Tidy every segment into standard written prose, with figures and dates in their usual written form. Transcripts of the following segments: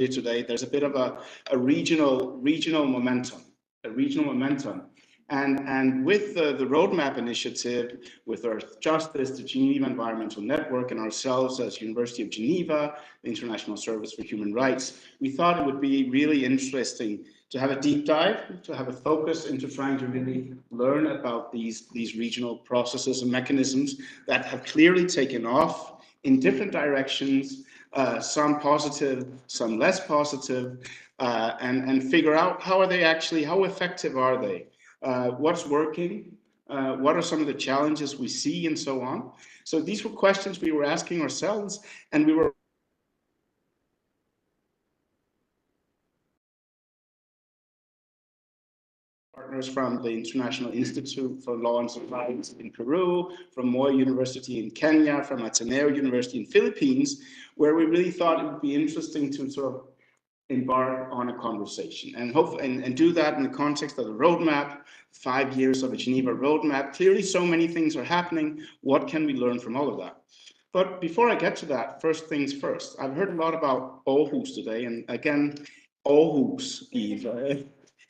here today, there's a bit of a regional momentum, And with the Roadmap initiative, with Earth Justice, the Geneva Environmental Network, and ourselves as University of Geneva, the International Service for Human Rights, we thought it would be really interesting to have a deep dive, to have a focus into trying to really learn about these regional processes and mechanisms that have clearly taken off in different directions, some positive, some less positive, and figure out how effective are they? What's working? What are some of the challenges we see, and so on? So these were questions we were asking ourselves, and we were partners from the International Institute for Law and Science in Peru, from Moi University in Kenya, from Ateneo University in Philippines, where we really thought it would be interesting to sort of embark on a conversation and do that in the context of the roadmap, 5 years of a Geneva Roadmap. Clearly, so many things are happening. What can we learn from all of that? But before I get to that, first things first. I've heard a lot about Aarhus today, and again, Aarhus, Eve,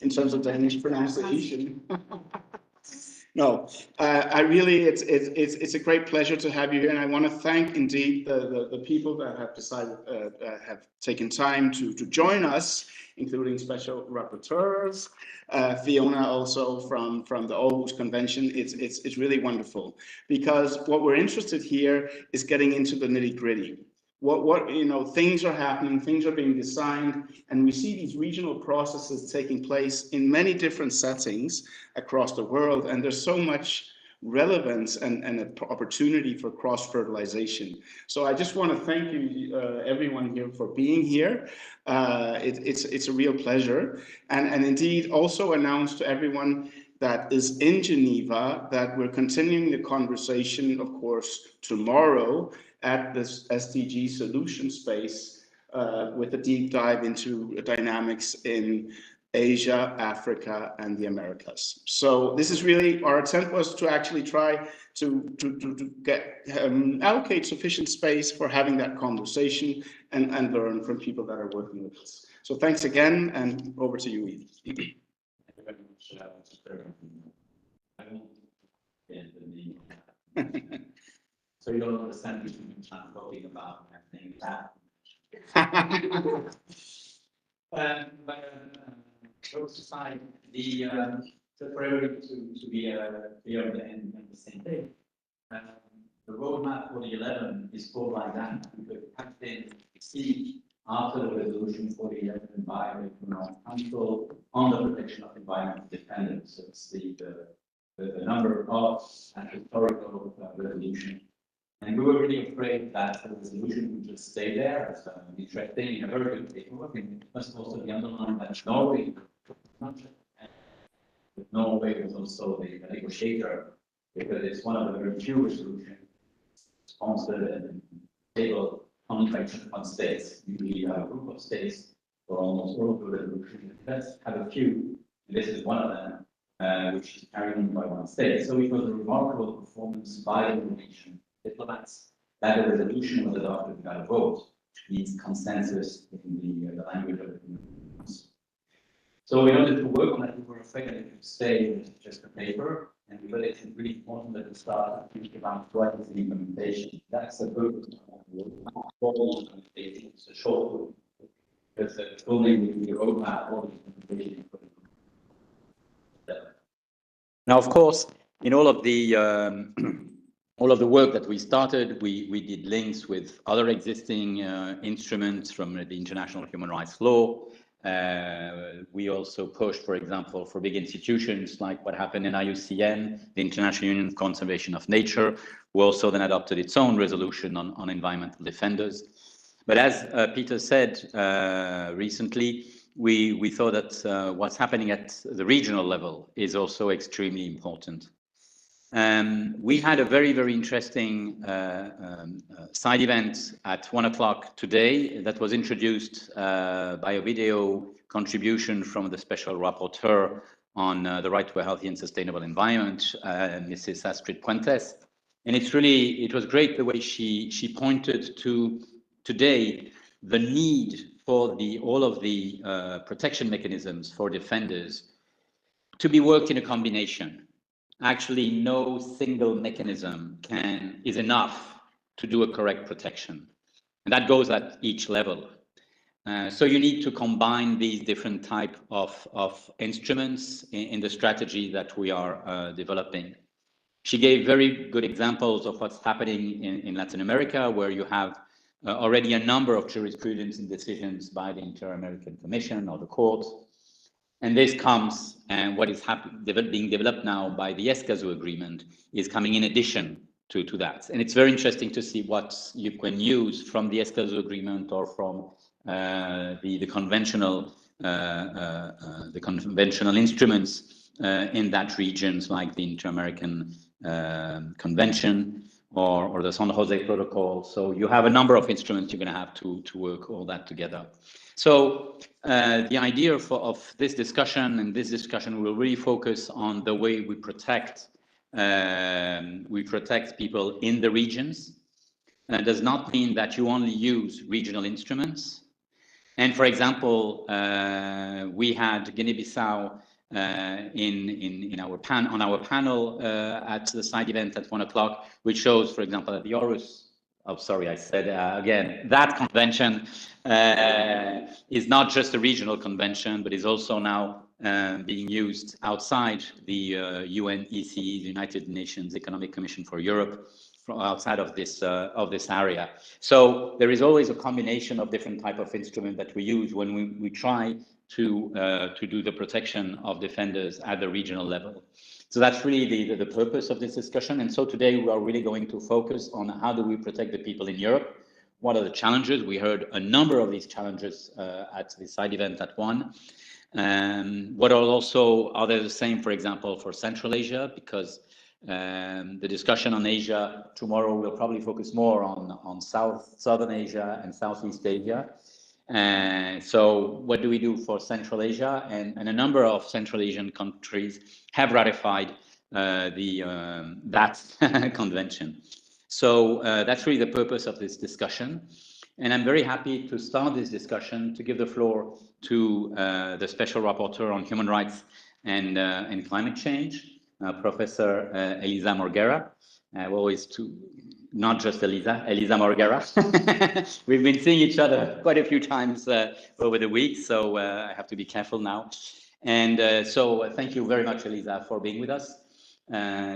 in terms of Danish pronunciation. No, it's a great pleasure to have you here, and I want to thank indeed the people that have decided have taken time to join us, including special rapporteurs, Fiona also from the Aarhus Convention. It's really wonderful, because what we're interested here is getting into the nitty-gritty. What things are happening, things are being designed, and we see these regional processes taking place in many different settings across the world, and there's so much relevance and an opportunity for cross-fertilization. So I just want to thank you, everyone here, for being here. It's a real pleasure, and indeed also announce to everyone that is in Geneva that we're continuing the conversation, of course, tomorrow at this SDG solution space with a deep dive into dynamics in Asia, Africa, and the Americas. So this is really, our attempt was to actually try to get allocate sufficient space for having that conversation and learn from people that are working with us. So thanks again, and over to you, Eve. Thank you very much. So you don't understand what I'm talking about, I think that. Jokes aside, the priority to be clear on the end at the same day. The roadmap for the 11 is called like that because it has been received after the resolution for the 11 by the International Council on the protection of environmental defenders. So it's the number of and historical resolution. And we were really afraid that the resolution would just stay there as interesting in a very good paperwork. And it must also be underlined that Norway, Norway was also the negotiator, because it's one of the very few resolutions sponsored and tabled only by 21 states. Usually you have a group of states for almost all of the resolutions. Let's have a few, and this is one of them, which is carried on by one state. So it was a remarkable performance by the Norwegian diplomats that a resolution was adopted without a vote, which means consensus in the language of the community. So in order to work on that, we were afraid that it would stay just a paper, and we felt it's really important that we start to think about what is the implementation. That's the purpose of the roadmap. It's a short book, because the full name will be the roadmap or the implementation. Now, of course, in all of the work that we started, we did links with other existing instruments from the international human rights law. We also pushed, for example, for big institutions like what happened in IUCN, the International Union of Conservation of Nature, who also then adopted its own resolution on environmental defenders. But as Peter said recently, we thought that what's happening at the regional level is also extremely important. We had a very, very interesting side event at 1 o'clock today that was introduced by a video contribution from the special rapporteur on the right to a healthy and sustainable environment, Mrs. Astrid Puentes. And it was great the way she pointed to today the need for all of the protection mechanisms for defenders to be worked in a combination. Actually, no single mechanism is enough to do a correct protection. And that goes at each level. So you need to combine these different type of instruments in the strategy that we are developing. She gave very good examples of what's happening in Latin America, where you have already a number of jurisprudence and decisions by the Inter-American Commission or the court. And this comes, and what is being developed now by the Escazú agreement is coming in addition to that. And it's very interesting to see what you can use from the Escazú agreement or from the conventional instruments in that regions, like the Inter-American Convention or the San Jose Protocol. So you have a number of instruments you're going to have to work all that together. So the idea of this discussion, and this discussion will really focus on the way we protect people in the regions. And it does not mean that you only use regional instruments. And for example, we had Guinea-Bissau on our panel at the side event at 1 o'clock, which shows, for example, that the Aarhus, again, that convention is not just a regional convention, but is also now being used outside the UNEC, the United Nations Economic Commission for Europe, outside of this area. So there is always a combination of different type of instrument that we use when we try to do the protection of defenders at the regional level. So that's really the purpose of this discussion. And so today we are really going to focus on how do we protect the people in Europe? What are the challenges? We heard a number of these challenges at the side event at 1. What are they the same, for example, for Central Asia? Because the discussion on Asia tomorrow will probably focus more on Southern Asia and Southeast Asia. So what do we do for Central Asia? And a number of Central Asian countries have ratified that convention. So that's really the purpose of this discussion. And I'm very happy to start this discussion to give the floor to the Special Rapporteur on Human Rights and Climate Change, Professor Elisa Morguera. Not just Elisa Morguera. We've been seeing each other quite a few times over the week, so I have to be careful now. And so thank you very much, Elisa, for being with us.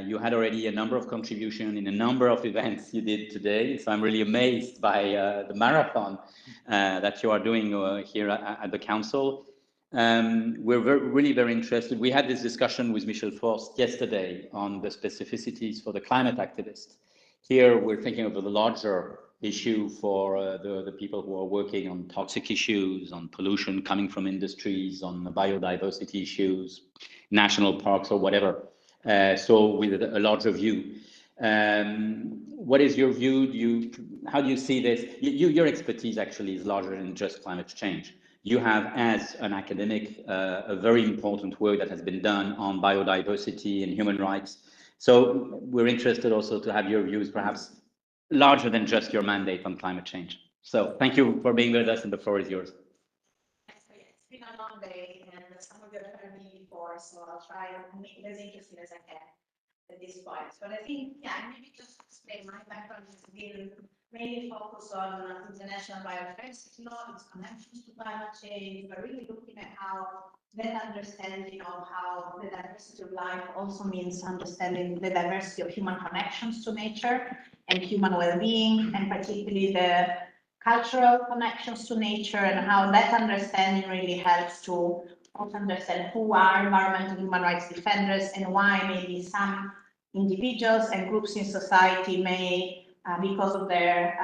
You had already a number of contributions in a number of events you did today, so I'm really amazed by the marathon that you are doing here at the Council. We're really very interested. We had this discussion with Michel Forst yesterday on the specificities for the climate activists. Here, we're thinking of the larger issue for the people who are working on toxic issues, on pollution coming from industries, on the biodiversity issues, national parks or whatever. So with a larger view. What is your view? How do you see this? Your expertise actually is larger than just climate change. You have, as an academic, a very important work that has been done on biodiversity and human rights. So we're interested also to have your views, perhaps larger than just your mandate on climate change. So thank you for being with us, and the floor is yours. It's been a long day, and some of you have heard me before, so I'll try and make it as interesting as I can at this point. But I think, maybe just explain my background has been mainly focused on international biodiversity law, its connections to climate change, but really looking at how that understanding of how the diversity of life also means understanding the diversity of human connections to nature and human well-being, and particularly the cultural connections to nature, and how that understanding really helps to also understand who are environmental human rights defenders and why maybe some individuals and groups in society may, because of their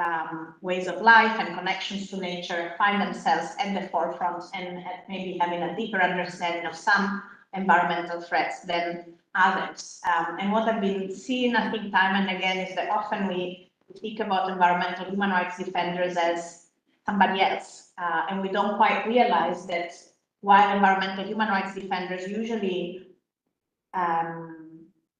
ways of life and connections to nature, find themselves at the forefront and maybe having a deeper understanding of some environmental threats than others. And what I've been seeing, I think, time and again, is that often we speak about environmental human rights defenders as somebody else, and we don't quite realize that while environmental human rights defenders usually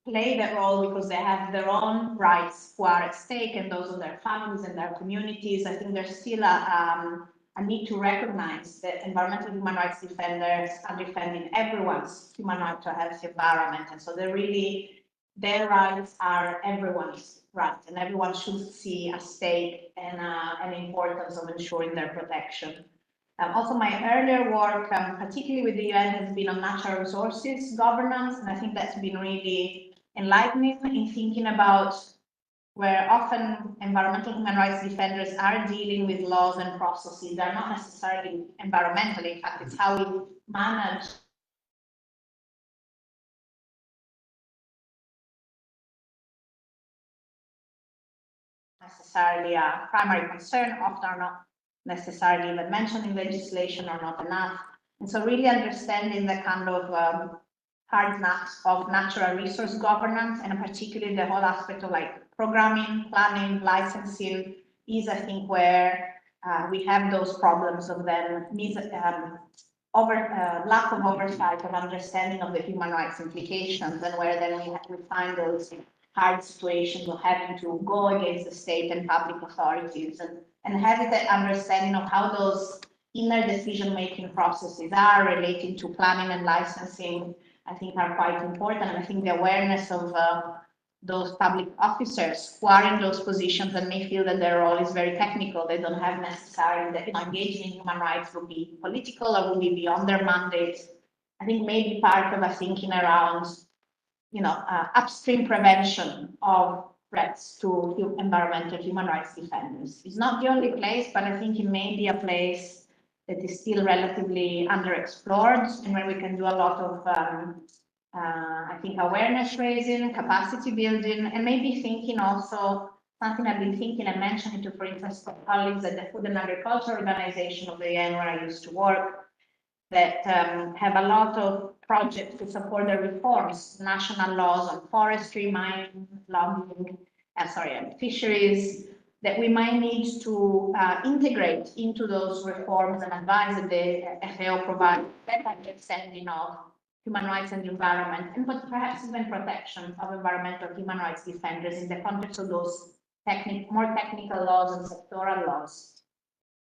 play that role because they have their own rights who are at stake and those of their families and their communities, I think there's still a a need to recognize that environmental human rights defenders are defending everyone's human right to a healthy environment. And so they're really, their rights are everyone's right, and everyone should see a stake and an importance of ensuring their protection. Also, my earlier work, particularly with the UN, has been on natural resources governance, and I think that's been really enlightening in thinking about where often environmental human rights defenders are dealing with laws and processes that are not necessarily environmental. In fact, it's how we manage necessarily a primary concern, often are not necessarily even mentioned in legislation or not enough. And so really understanding the kind of hard knocks of natural resource governance, and particularly the whole aspect of like programming, planning, licensing is, I think, where we have those problems of then lack of oversight of understanding of the human rights implications, and where then we find those hard situations of having to go against the state and public authorities, and having that understanding of how those inner decision-making processes are relating to planning and licensing, I think are quite important. And I think the awareness of those public officers who are in those positions and may feel that their role is very technical, they don't have necessarily that engaging in human rights will be political or will be beyond their mandate. I think maybe part of a thinking around, upstream prevention of threats to environmental human rights defenders. It's not the only place, but I think it may be a place that is still relatively underexplored, and where we can do a lot of, I think, awareness raising, capacity building, and maybe thinking also, something I've been thinking and mentioning to, for instance, colleagues at the Food and Agriculture Organization of the UN, where I used to work, that have a lot of projects to support the reforms, national laws on forestry, mining, logging, fisheries, that we might need to integrate into those reforms and advise that the FAO provide better understanding of human rights and the environment, and perhaps even protection of environmental human rights defenders in the context of those more technical laws and sectoral laws.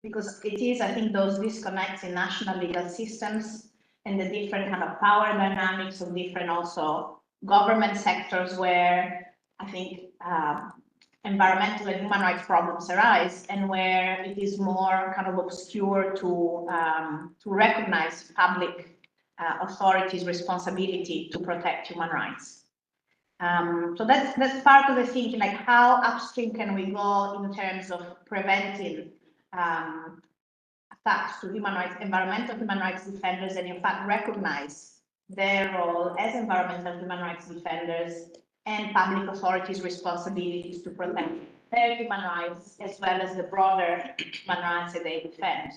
Because it is, I think, those disconnects in national legal systems and the different kind of power dynamics of different also government sectors where I think environmental and human rights problems arise, and where it is more kind of obscure to recognize public authorities' responsibility to protect human rights. So that's part of the thinking, like how upstream can we go in terms of preventing attacks to human rights, environmental human rights defenders, and in fact recognize their role as environmental human rights defenders and public authorities' responsibilities to protect their human rights as well as the broader human rights that they defend.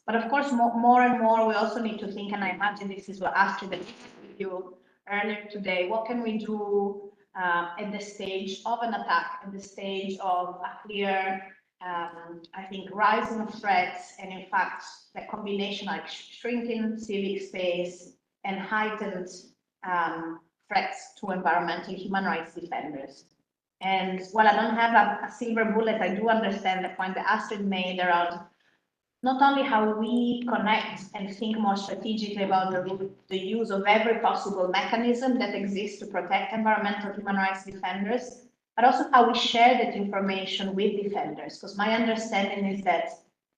But of course, more and more, we also need to think, and I imagine this is what Astrid did with you earlier today, what can we do at the stage of an attack, at the stage of a clear, I think, rising of threats, and in fact, the combination like shrinking civic space and heightened threats to environmental human rights defenders. And while I don't have a silver bullet, I do understand the point that Astrid made around not only how we connect and think more strategically about the use of every possible mechanism that exists to protect environmental human rights defenders, but also how we share that information with defenders. Because my understanding is that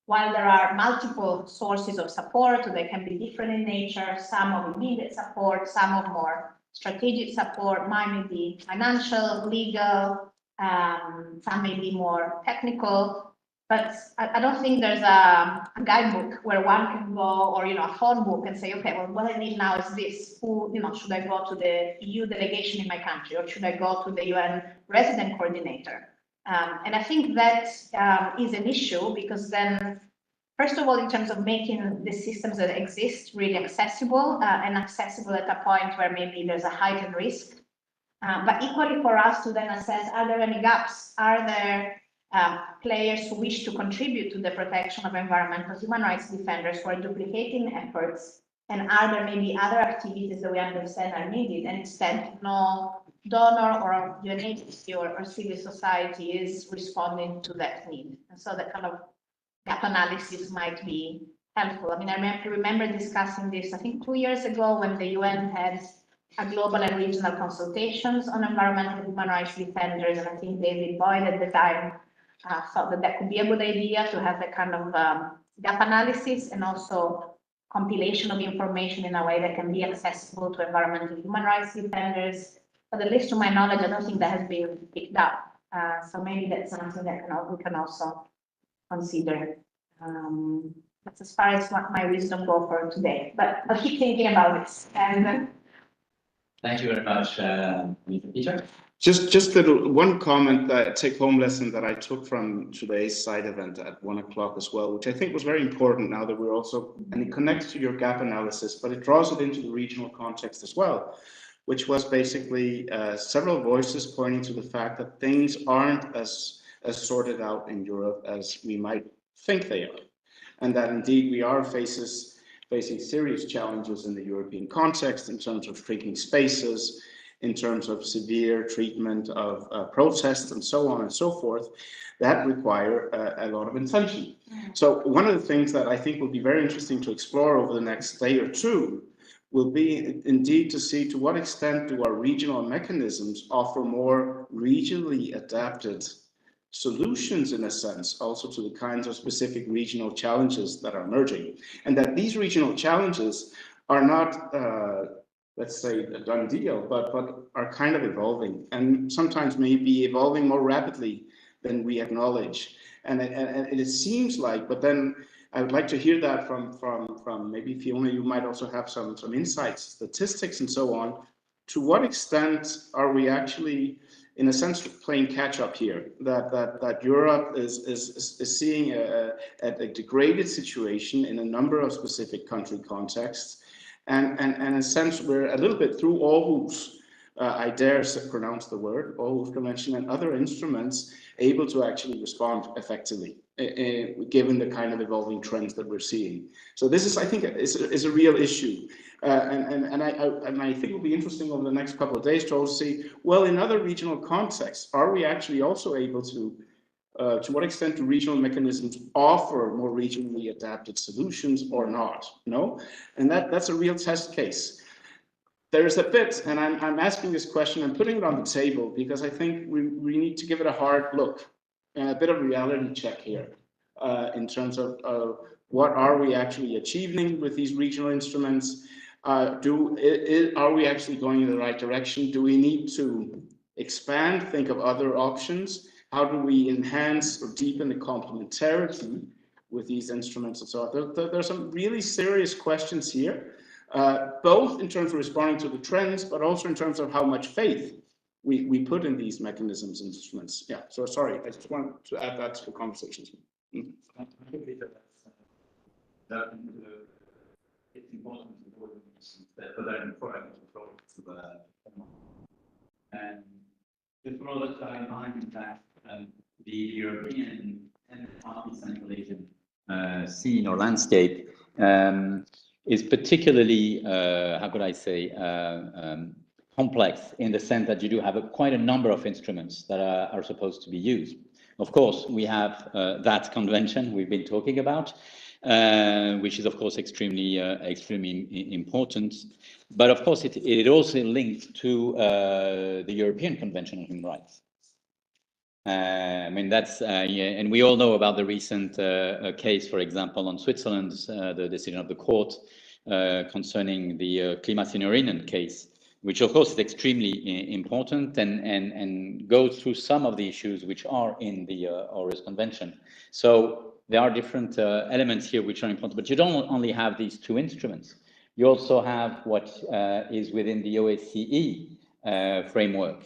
while there are multiple sources of support, they can be different in nature, some of immediate support, some of more strategic support, mine may be financial, legal, some may be more technical. But I don't think there's a guidebook where one can go, or a phone book, and say, okay, well, what I need now is this. Who, should I go to the EU delegation in my country, or should I go to the UN resident coordinator? And I think that is an issue, because then, first of all, in terms of making the systems that exist really accessible, and accessible at a point where maybe there's a heightened risk, but equally for us to then assess, are there any gaps? Are there players who wish to contribute to the protection of environmental human rights defenders who are duplicating efforts, and are there maybe other activities that we understand are needed, and instead no donor or UN agency or civil society is responding to that need. And so that kind of gap analysis might be helpful. I mean, I remember discussing this, I think 2 years ago when the UN had a global and regional consultations on environmental human rights defenders, and I think David Boyd at the time thought that that could be a good idea to have a kind of gap analysis and also compilation of information in a way that can be accessible to environmental human rights defenders. But at least to my knowledge, I don't think that has been picked up. So maybe that's something that we can also consider. That's as far as what my wisdom go for today, but I'll keep thinking about this. And thank you very much, Peter. Just one comment, that take-home lesson that I took from today's side event at 1 o'clock as well, which I think was very important now that we're also, and it connects to your gap analysis, but it draws it into the regional context as well, which was basically several voices pointing to the fact that things aren't as sorted out in Europe as we might think they are, and that indeed we are facing serious challenges in the European context in terms of shrinking spaces, in terms of severe treatment of protests and so on and so forth, that require a lot of attention. So one of the things that I think will be very interesting to explore over the next day or two will be indeed to see to what extent do our regional mechanisms offer more regionally adapted solutions, in a sense, also to the kinds of specific regional challenges that are emerging. And that these regional challenges are not let's say a done deal, but are kind of evolving, and sometimes may be evolving more rapidly than we acknowledge. And it seems like, but then I would like to hear that from maybe Fiona, you might also have some insights, statistics and so on. To what extent are we actually, in a sense, playing catch up here? That Europe is seeing a degraded situation in a number of specific country contexts. And in a sense, we're a little bit through Aarhus, I dare pronounce the word, Aarhus Convention and other instruments, able to actually respond effectively, given the kind of evolving trends that we're seeing. So this is, I think, is a real issue. And I think it will be interesting over the next couple of days to also see, well, in other regional contexts, are we actually also able to what extent do regional mechanisms offer more regionally adapted solutions or not? No, and that's a real test case. There's a bit, and I'm asking this question, I'm putting it on the table because I think we need to give it a hard look and a bit of reality check here in terms of what are we actually achieving with these regional instruments? Are we actually going in the right direction? Do we need to expand, think of other options? How do we enhance or deepen the complementarity with these instruments and so on? There's some really serious questions here, both in terms of responding to the trends, but also in terms of how much faith we put in these mechanisms and instruments. Yeah, so sorry, I just wanted to add that to the conversation. It's important for that important and just for all that in mind that the European and partly Central Asian scene or landscape is particularly, how could I say, complex in the sense that you do have quite a number of instruments that are supposed to be used. Of course, we have that convention we've been talking about, which is of course extremely important. But of course, it also linked to the European Convention on Human Rights. I mean, that's, yeah, and we all know about the recent case, for example, on Switzerland's, the decision of the court concerning the Klimasignorinen case, which of course is extremely important and goes through some of the issues which are in the Aarhus Convention. So there are different elements here which are important, but you don't only have these two instruments. You also have what is within the OSCE framework,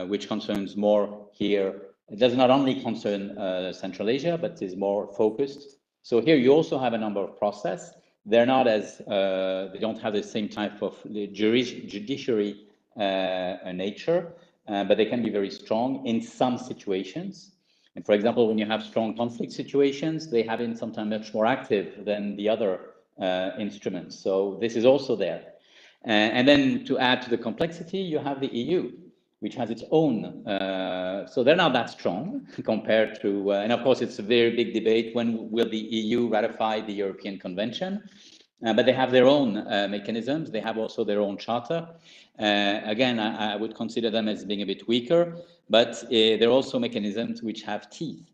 which concerns more here. It does not only concern Central Asia, but is more focused. So here you also have a number of processes. They're not as, they don't have the same type of judiciary nature, but they can be very strong in some situations. And for example, when you have strong conflict situations, they have been sometimes much more active than the other instruments. So this is also there. And then to add to the complexity, you have the EU, which has its own, so they're not that strong compared to, and of course it's a very big debate, when will the EU ratify the European Convention? But they have their own mechanisms. They have also their own charter. Again, I would consider them as being a bit weaker, but there are also mechanisms which have teeth.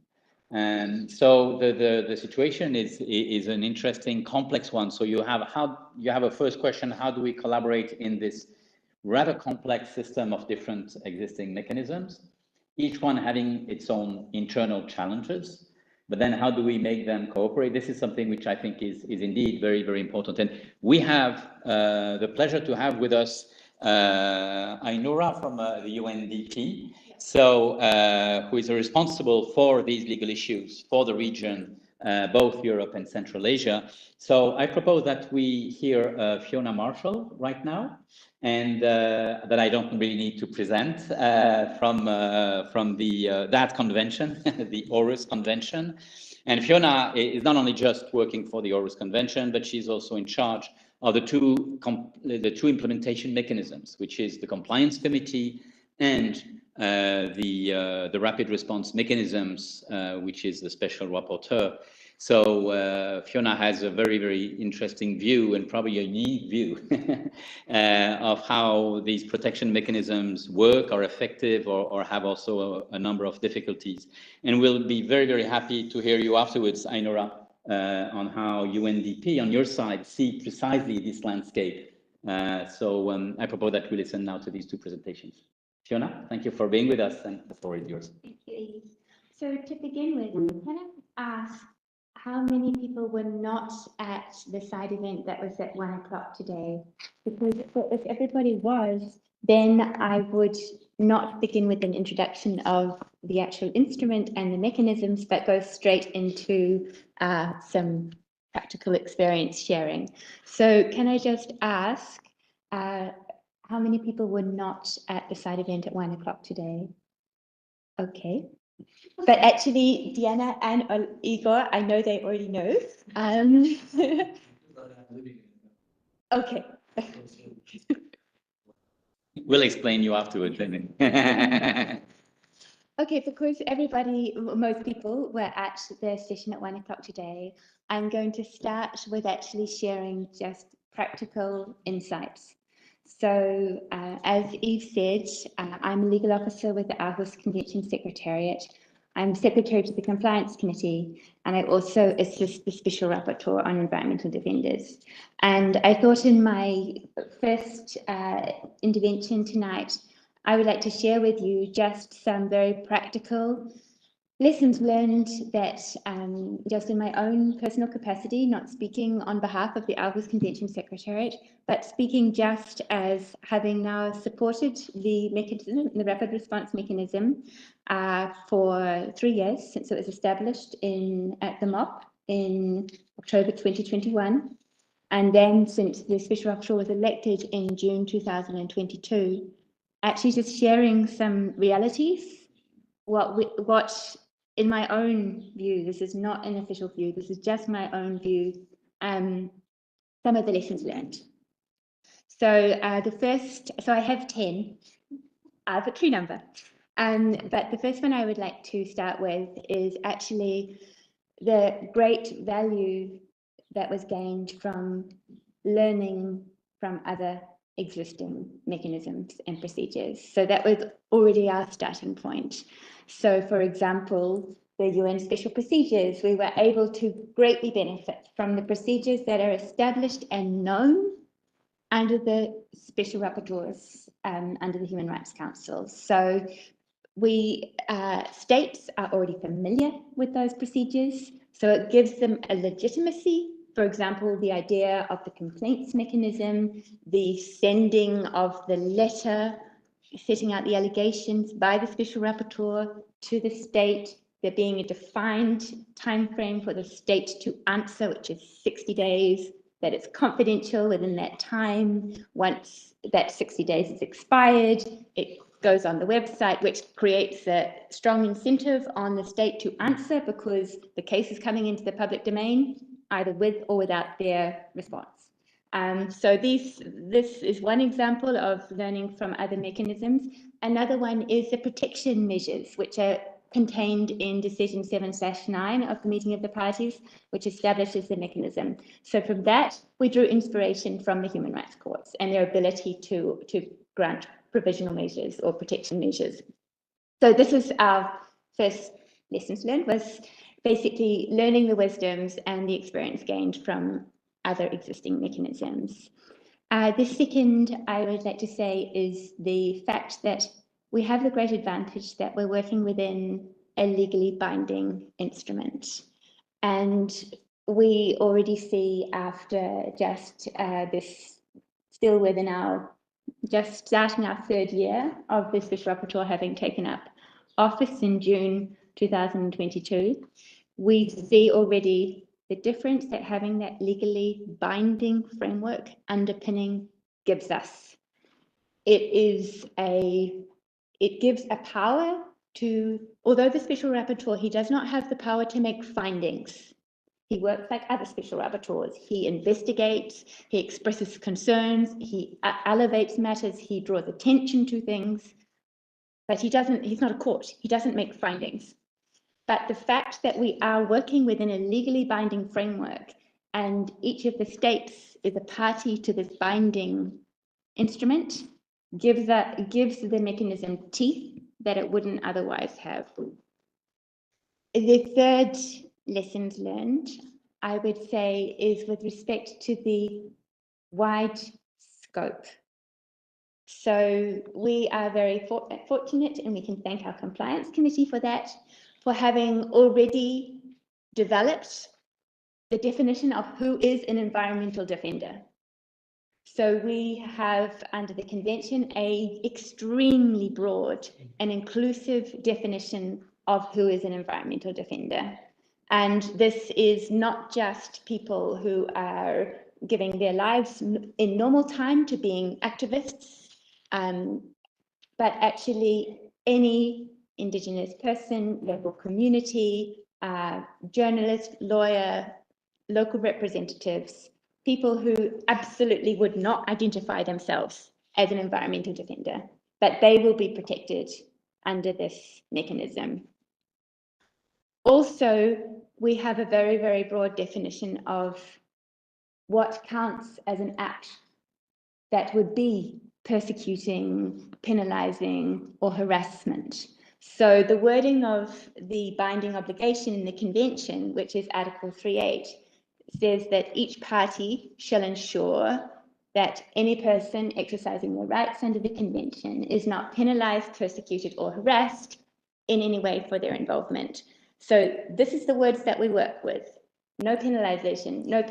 And so the situation is an interesting, complex one. So you have a first question: how do we collaborate in this rather complex system of different existing mechanisms, each one having its own internal challenges? But then how do we make them cooperate? This is something which I think is indeed very, very important. And we have the pleasure to have with us Ainura from the UNDP, so who is responsible for these legal issues for the region, both Europe and Central Asia. So I propose that we hear Fiona Marshall right now, and that I don't really need to present from that convention, the Aarhus Convention. And Fiona is not only just working for the Aarhus Convention, but she's also in charge of the two implementation mechanisms, which is the Compliance Committee and the Rapid Response Mechanisms, which is the Special Rapporteur. So Fiona has a very, very interesting view, and probably a unique view of how these protection mechanisms work, are effective, or have also a number of difficulties. And we'll be very, very happy to hear you afterwards, Ainura, on how UNDP on your side see precisely this landscape. So I propose that we listen now to these two presentations. Fiona, thank you for being with us, and the floor is yours. Thank you. So to begin with, can I ask how many people were not at the side event that was at 1 o'clock today? Because if everybody was, then I would not begin with an introduction of the actual instrument and the mechanisms, but go straight into some practical experience sharing. So can I just ask how many people were not at the side event at 1 o'clock today? Okay. But actually, Diana and Igor, I know they already know. Okay. We'll explain you afterwards. Okay, because most people were at the session at 1 o'clock today, I'm going to start with actually sharing just practical insights. So as Yves said, I'm a legal officer with the Aarhus Convention Secretariat. I'm secretary to the Compliance Committee, and I also assist the Special Rapporteur on Environmental Defenders. And I thought in my first intervention tonight, I would like to share with you just some very practical lessons learned that just in my own personal capacity, not speaking on behalf of the Aarhus Convention Secretariat, but speaking just as having now supported the mechanism, the rapid response mechanism, for 3 years since it was established at the MOP in October 2021. And then since the Special Rapporteur was elected in June 2022, actually just sharing some realities, what in my own view, this is not an official view, this is just my own view, some of the lessons learned. So so I have 10, I have a true number. But the first one I would like to start with is actually the great value that was gained from learning from other existing mechanisms and procedures. So that was already our starting point. So for example, the UN special procedures, we were able to greatly benefit from the procedures that are established and known under the special rapporteurs under the Human Rights Council. So states are already familiar with those procedures, so it gives them a legitimacy. For example, the idea of the complaints mechanism, the sending of the letter, setting out the allegations by the special rapporteur to the state, there being a defined time frame for the state to answer, which is 60 days, that it's confidential within that time. Once that 60 days is expired, it goes on the website, which creates a strong incentive on the state to answer because the case is coming into the public domain, either with or without their response. So this is one example of learning from other mechanisms. Another one is the protection measures, which are contained in Decision 7/9 of the Meeting of the Parties, which establishes the mechanism. So from that, we drew inspiration from the human rights courts and their ability to grant provisional measures or protection measures. So this is our first lessons learned, was basically learning the wisdoms and the experience gained from other existing mechanisms. The second I would like to say is the fact that we have the great advantage that we're working within a legally binding instrument. And we already see after just this, still within our, just starting our third year of the Special Rapporteur having taken up office in June 2022, we see already the difference that having that legally binding framework underpinning gives us. It gives a power to, although the Special Rapporteur, he does not have the power to make findings. He works like other Special Rapporteurs. He investigates, he expresses concerns, he elevates matters, he draws attention to things, but he's not a court, he doesn't make findings. But the fact that we are working within a legally binding framework and each of the states is a party to this binding instrument gives the mechanism teeth that it wouldn't otherwise have. The third lessons learned, I would say, is with respect to the wide scope. So we are very fortunate, and we can thank our compliance committee for that, for having already developed the definition of who is an environmental defender. So we have, under the convention, an extremely broad and inclusive definition of who is an environmental defender. And this is not just people who are giving their lives in normal time to being activists, but actually any Indigenous person, local community, journalist, lawyer, local representatives, people who absolutely would not identify themselves as an environmental defender, but they will be protected under this mechanism. Also, we have a very, very broad definition of what counts as an act that would be persecuting, penalizing, or harassment. So the wording of the binding obligation in the convention, which is Article 3.8, says that each party shall ensure that any person exercising their rights under the convention is not penalized, persecuted, or harassed in any way for their involvement. So this is the words that we work with. No penalization, no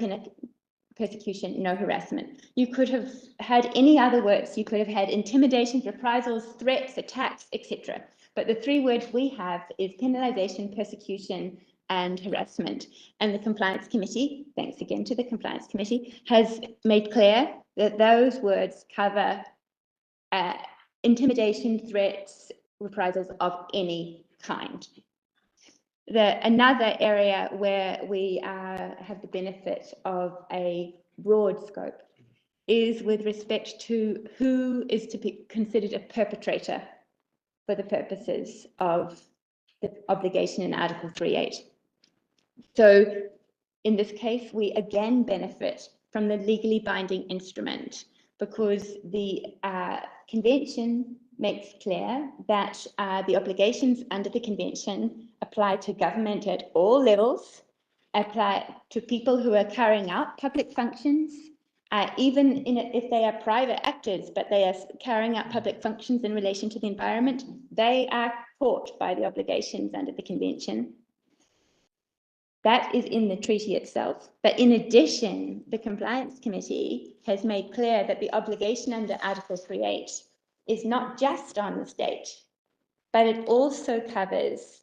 persecution, no harassment. You could have had any other words. You could have had intimidation, reprisals, threats, attacks, etc. But the three words we have is penalization, persecution, and harassment. And the Compliance Committee, thanks again to the Compliance Committee, has made clear that those words cover intimidation, threats, reprisals of any kind. Another area where we have the benefit of a broad scope is with respect to who is to be considered a perpetrator for the purposes of the obligation in Article 3.8. So in this case, we again benefit from the legally binding instrument because the convention makes clear that the obligations under the convention apply to government at all levels, apply to people who are carrying out public functions, even if they are private actors, but they are carrying out public functions in relation to the environment, they are caught by the obligations under the convention. That is in the treaty itself. But in addition, the Compliance Committee has made clear that the obligation under Article 3.8 is not just on the state, but it also covers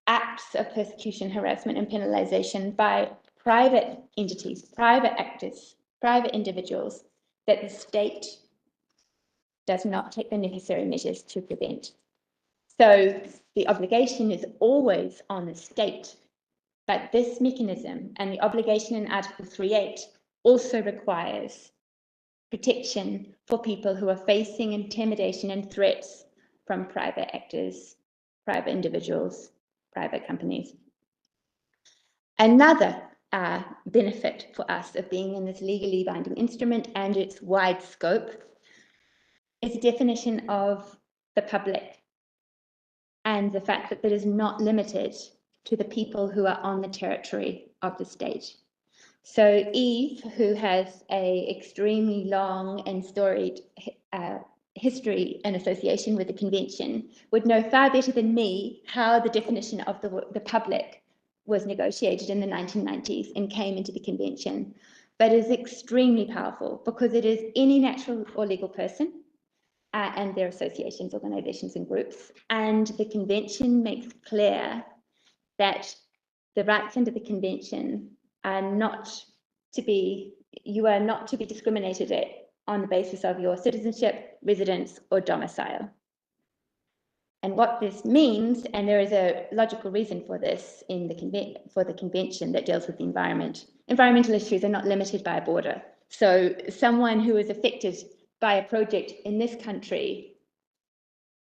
acts of persecution, harassment, and penalization by private entities, private actors, private individuals that the state does not take the necessary measures to prevent. So the obligation is always on the state, but this mechanism and the obligation in Article 3.8 also requires protection for people who are facing intimidation and threats from private actors, private individuals, private companies. Another benefit for us of being in this legally binding instrument and its wide scope is a definition of the public and the fact that it is not limited to the people who are on the territory of the state. So Eve, who has an extremely long and storied history and association with the convention, would know far better than me how the definition of the public was negotiated in the 1990s and came into the convention. But it is extremely powerful because it is any natural or legal person and their associations, organizations, and groups. And the convention makes clear that the rights under the convention are not to be, you are not to be discriminated at on the basis of your citizenship, residence, or domicile. And what this means, and there is a logical reason for this in the convention that deals with the environment. Environmental issues are not limited by a border. So someone who is affected by a project in this country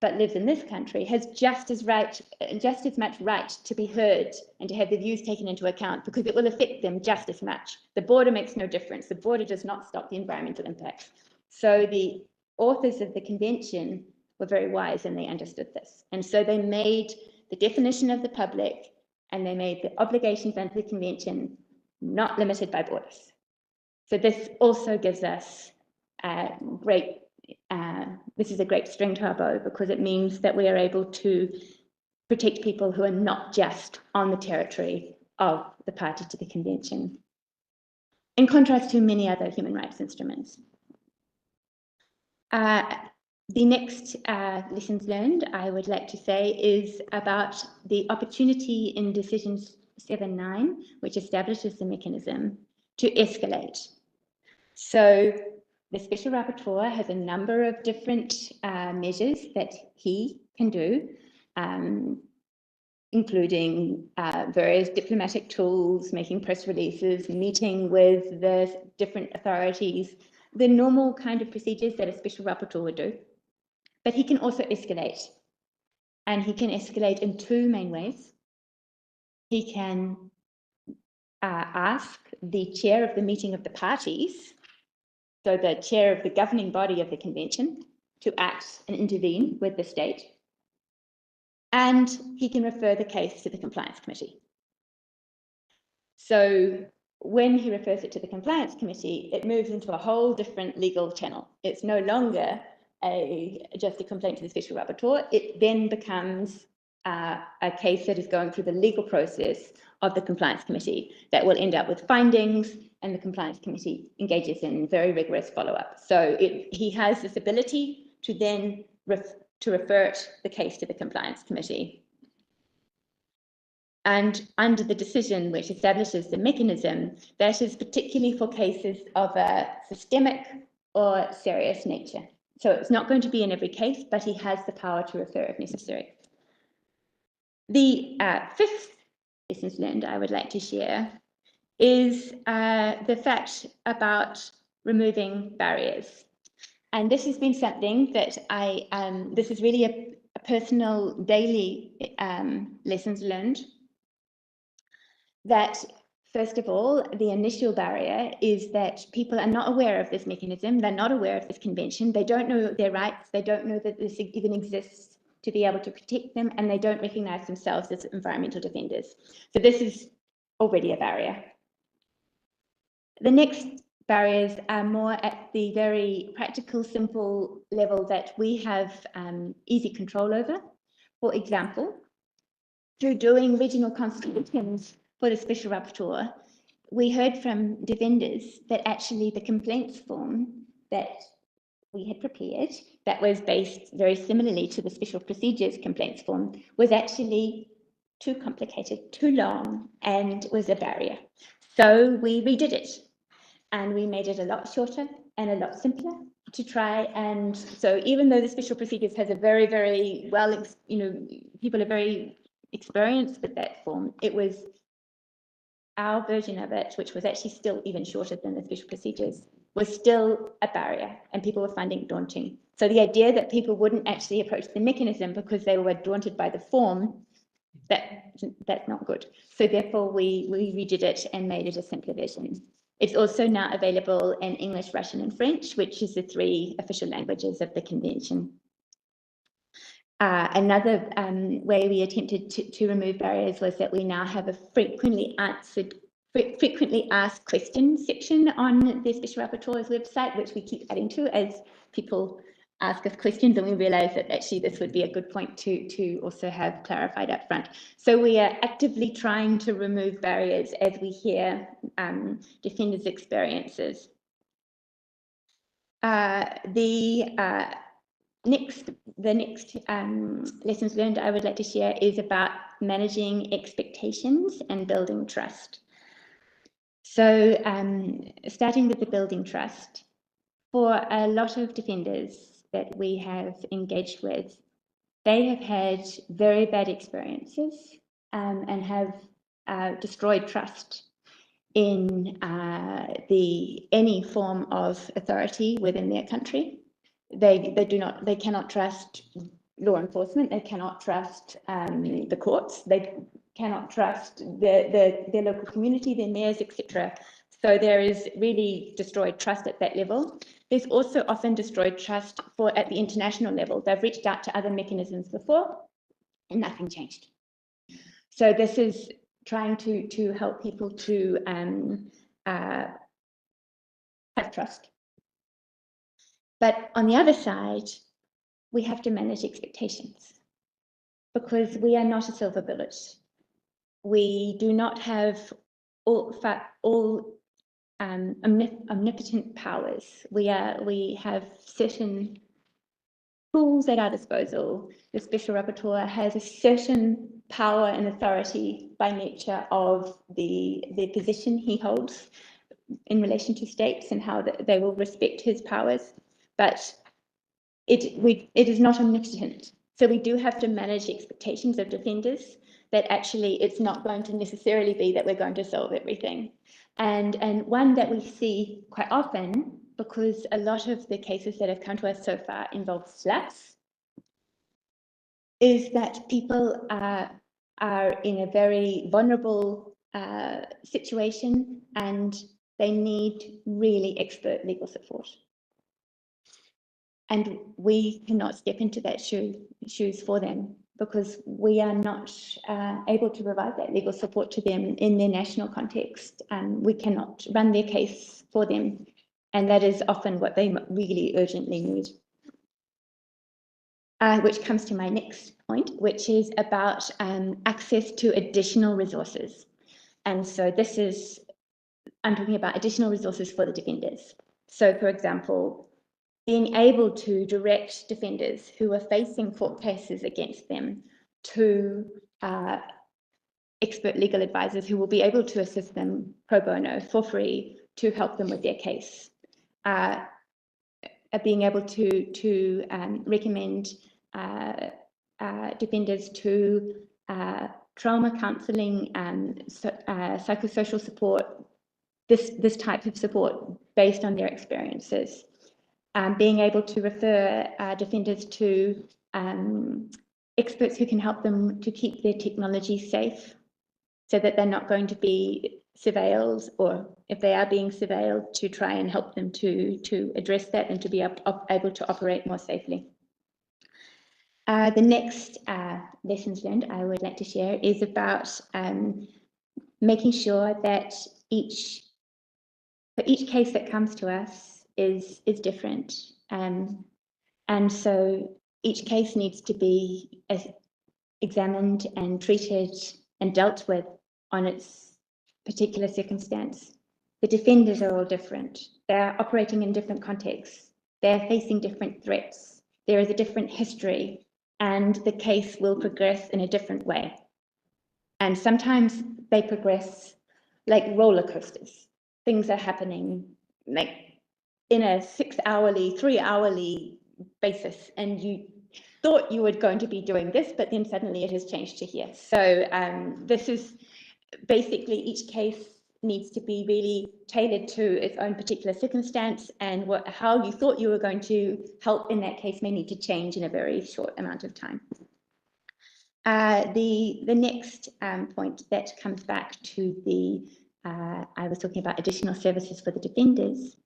but lives in this country has just as much right to be heard and to have their views taken into account, because it will affect them just as much. The border makes no difference. The border does not stop the environmental impacts. So the authors of the convention were very wise and they understood this. And so they made the definition of the public and they made the obligations under the convention not limited by borders. So this also gives us this is a great string to our bow, because it means that we are able to protect people who are not just on the territory of the party to the convention, in contrast to many other human rights instruments. The next lessons learned I would like to say is about the opportunity in Decision 7.9, which establishes the mechanism to escalate. So the Special Rapporteur has a number of different measures that he can do, including various diplomatic tools, making press releases, meeting with the different authorities, the normal kind of procedures that a Special Rapporteur would do. But he can also escalate, and he can escalate in two main ways. He can ask the chair of the meeting of the parties, so the chair of the governing body of the convention, to act and intervene with the state. And he can refer the case to the compliance committee. So when he refers it to the compliance committee, it moves into a whole different legal channel. It's no longer just a complaint to the Special Rapporteur. It then becomes a case that is going through the legal process of the compliance committee that will end up with findings, and the compliance committee engages in very rigorous follow-up. So he has this ability to then refer the case to the compliance committee. And under the decision which establishes the mechanism, that is particularly for cases of a systemic or serious nature. So it's not going to be in every case, but he has the power to refer if necessary. The fifth lessons learned I would like to share is the fact about removing barriers. And this has been something that this is really a personal daily lessons learned. That first of all, the initial barrier is that people are not aware of this mechanism. They're not aware of this convention. They don't know their rights. They don't know that this even exists to be able to protect them, and they don't recognize themselves as environmental defenders. So this is already a barrier. The next barriers are more at the very practical, simple level that we have easy control over. For example, through doing regional consultations for the Special Rapporteur, we heard from defenders that actually the complaints form that we had prepared, that was based very similarly to the Special Procedures complaints form, was actually too complicated, too long, and was a barrier. So we redid it, and we made it a lot shorter and a lot simpler to try. And so even though the Special Procedures has a very, very well, people are very experienced with that form, it was our version of it, which was actually still even shorter than the special procedures, was still a barrier and people were finding it daunting. So the idea that people wouldn't actually approach the mechanism because they were daunted by the form, that's not good. So therefore we redid it and made it a simpler version. It's also now available in English, Russian, and French, which is the 3 official languages of the convention. Another way we attempted to remove barriers was that we now have a frequently asked questions section on the Special Rapporteur's website, which we keep adding to as people ask us questions, and we realize that actually this would be a good point to also have clarified up front. So we are actively trying to remove barriers as we hear defenders' experiences. The next lessons learned I would like to share is about managing expectations and building trust. So starting with the building trust, for a lot of defenders that we have engaged with, they have had very bad experiences and have destroyed trust in any form of authority within their country. They cannot trust law enforcement, they cannot trust the courts, they cannot trust their local community, their mayors, etc. So there is really destroyed trust at that level. There's also often destroyed trust at the international level. They've reached out to other mechanisms before and nothing changed. So this is trying to help people to have trust. But on the other side, we have to manage expectations because we are not a silver bullet. We do not have all omnipotent powers. We have certain tools at our disposal. The Special Rapporteur has a certain power and authority by nature of the position he holds in relation to states and how they will respect his powers, but it is not omnipotent. So we do have to manage expectations of defenders that actually it's not going to necessarily be that we're going to solve everything. And one that we see quite often, because a lot of the cases that have come to us so far involve slaps, is that people are in a very vulnerable situation and they need really expert legal support. And we cannot step into that shoes for them because we are not able to provide that legal support to them in their national context. We cannot run their case for them. And that is often what they really urgently need. Which comes to my next point, which is about access to additional resources. And so this is, I'm talking about additional resources for the defenders. So for example, being able to direct defenders who are facing court cases against them to expert legal advisors who will be able to assist them pro bono for free to help them with their case. Being able to recommend defenders to trauma counselling and psychosocial support, this type of support based on their experiences. Being able to refer defenders to experts who can help them to keep their technology safe so that they're not going to be surveilled, or if they are being surveilled, to try and help them to address that and to be able to operate more safely. The next lessons learned I would like to share is about making sure that for each case that comes to us is different. And so each case needs to be examined and treated and dealt with on its particular circumstance. The defenders are all different. They're operating in different contexts. They're facing different threats. There is a different history, and the case will progress in a different way. And sometimes they progress like roller coasters. Things are happening like in a 6-hourly, 3-hourly basis, and you thought you were going to be doing this, but then suddenly it has changed to here. So this is basically each case needs to be really tailored to its own particular circumstance, and how you thought you were going to help in that case may need to change in a very short amount of time. The next point that comes back to the, I was talking about additional services for the defenders.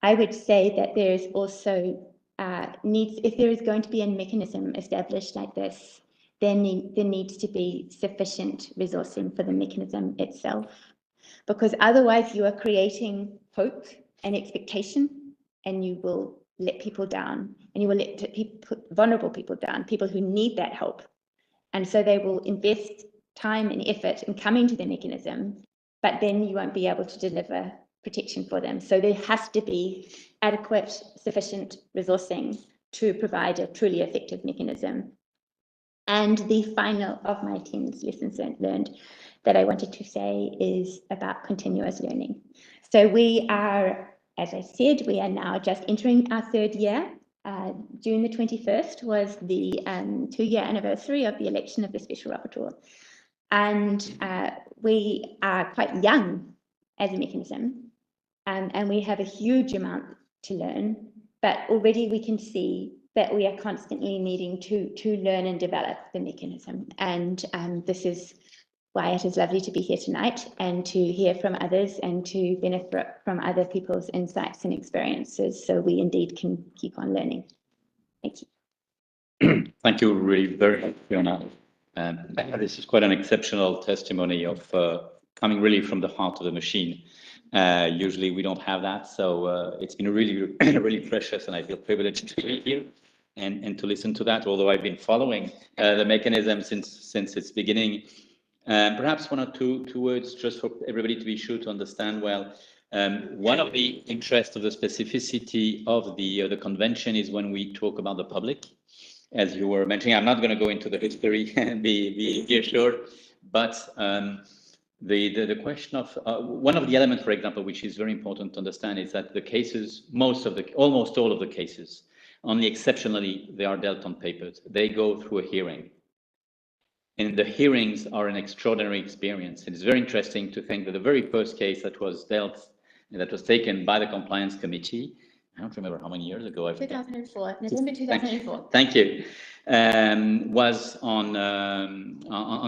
I would say that there is also if there is going to be a mechanism established like this, then there needs to be sufficient resourcing for the mechanism itself, because otherwise you are creating hope and expectation, and you will let people down, and you will let vulnerable people down, people who need that help. And so they will invest time and effort in coming to the mechanism, but then you won't be able to deliver protection for them. So there has to be adequate, sufficient resourcing to provide a truly effective mechanism. And the final of my 10 lessons learned that I wanted to say is about continuous learning. So we are, as I said, we are now just entering our 3rd year. June the 21st was the 2-year anniversary of the election of the Special Rapporteur. And we are quite young as a mechanism, and we have a huge amount to learn, but already we can see that we are constantly needing to learn and develop the mechanism. And this is why it is lovely to be here tonight and to hear from others and to benefit from other people's insights and experiences, so we indeed can keep on learning. Thank you. Thank you really very much, Fiona. This is quite an exceptional testimony of coming really from the heart of the machine. Usually we don't have that, so it's been really, really precious, and I feel privileged to be here and to listen to that, although I've been following the mechanism since its beginning. Perhaps one or two words just for everybody to be sure to understand well. One of the interests of the specificity of the convention is when we talk about the public. As you were mentioning, I'm not going to go into the history, be assured, but the question of one of the elements, for example, which is very important to understand, is that the cases, almost all of the cases, only exceptionally, they are dealt on papers. They go through a hearing. And the hearings are an extraordinary experience. It's very interesting to think that the very first case that was taken by the compliance committee, I don't remember how many years ago. 2004, November 2004. Thank you. Was on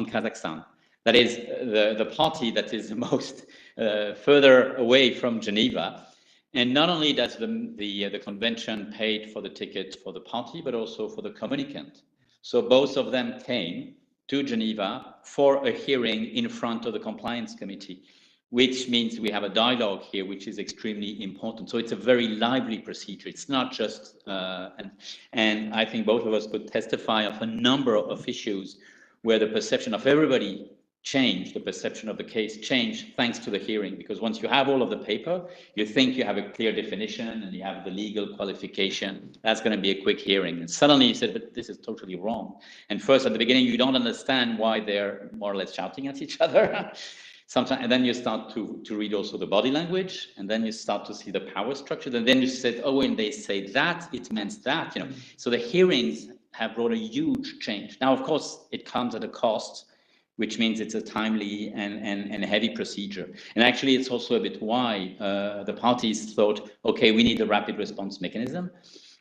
Kazakhstan. That is the party that is the most further away from Geneva. And not only does the convention paid for the ticket for the party, but also for the communicant. So both of them came to Geneva for a hearing in front of the compliance committee, which means we have a dialogue here, which is extremely important. So it's a very lively procedure. It's not just, and I think both of us could testify of a number of issues where the perception of everybody changed, the perception of the case changed thanks to the hearing, because once you have all of the paper, you think you have a clear definition and you have the legal qualification, that's going to be a quick hearing. And suddenly you said, but this is totally wrong. And first at the beginning, you don't understand why they're more or less shouting at each other. Sometimes, and then you start to read also the body language, and then you start to see the power structure, and then you said, oh, when they say that, it means that, you know. So the hearings have brought a huge change. Now, of course, it comes at a cost, which means it's a timely and heavy procedure. And actually, it's also a bit why the parties thought, okay, we need a rapid response mechanism.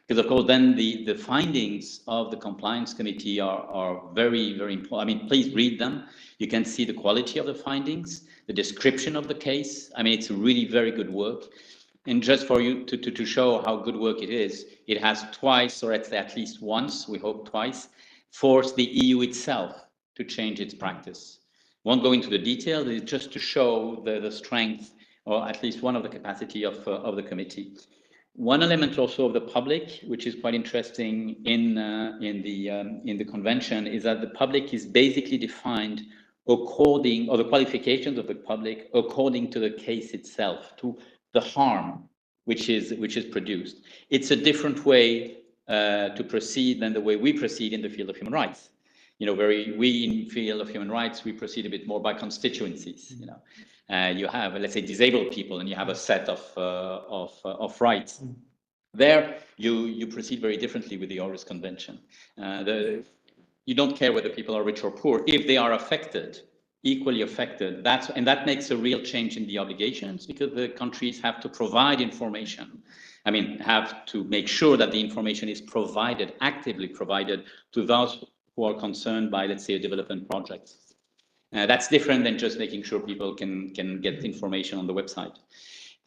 Because of course, then the findings of the compliance committee are very, very important. I mean, please read them. You can see the quality of the findings, the description of the case. I mean, it's really very good work. And just for you to show how good work it is, it has twice, or at least once, we hope twice, forced the EU itself to change its practice. Won't go into the detail, it's just to show the strength, or at least one of the capacity of the committee. One element also of the public, which is quite interesting in the convention, is that the public is basically defined according, or the qualifications of the public according to the case itself, to the harm which is produced. It's a different way to proceed than the way we proceed in the field of human rights. You know, we in field of human rights, we proceed a bit more by constituencies. You know, you have, let's say, disabled people, and you have a set of rights. There, you proceed very differently with the Aarhus Convention. You don't care whether people are rich or poor. If they are affected, equally affected. That makes a real change in the obligations, because the countries have to provide information. I mean, have to make sure that the information is provided, actively provided, to those who are concerned by, let's say, a development project. That's different than just making sure people can get information on the website.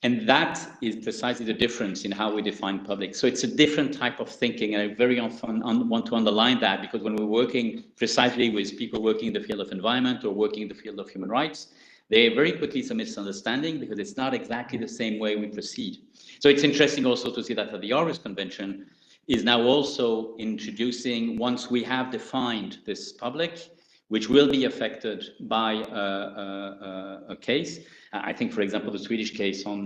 And that is precisely the difference in how we define public. So it's a different type of thinking, and I very often want to underline that, because when we're working precisely with people working in the field of environment or working in the field of human rights, they very quickly some misunderstanding, because it's not exactly the same way we proceed. So it's interesting also to see that the Aarhus Convention is now also introducing, once we have defined this public, which will be affected by a case. I think, for example, the Swedish case on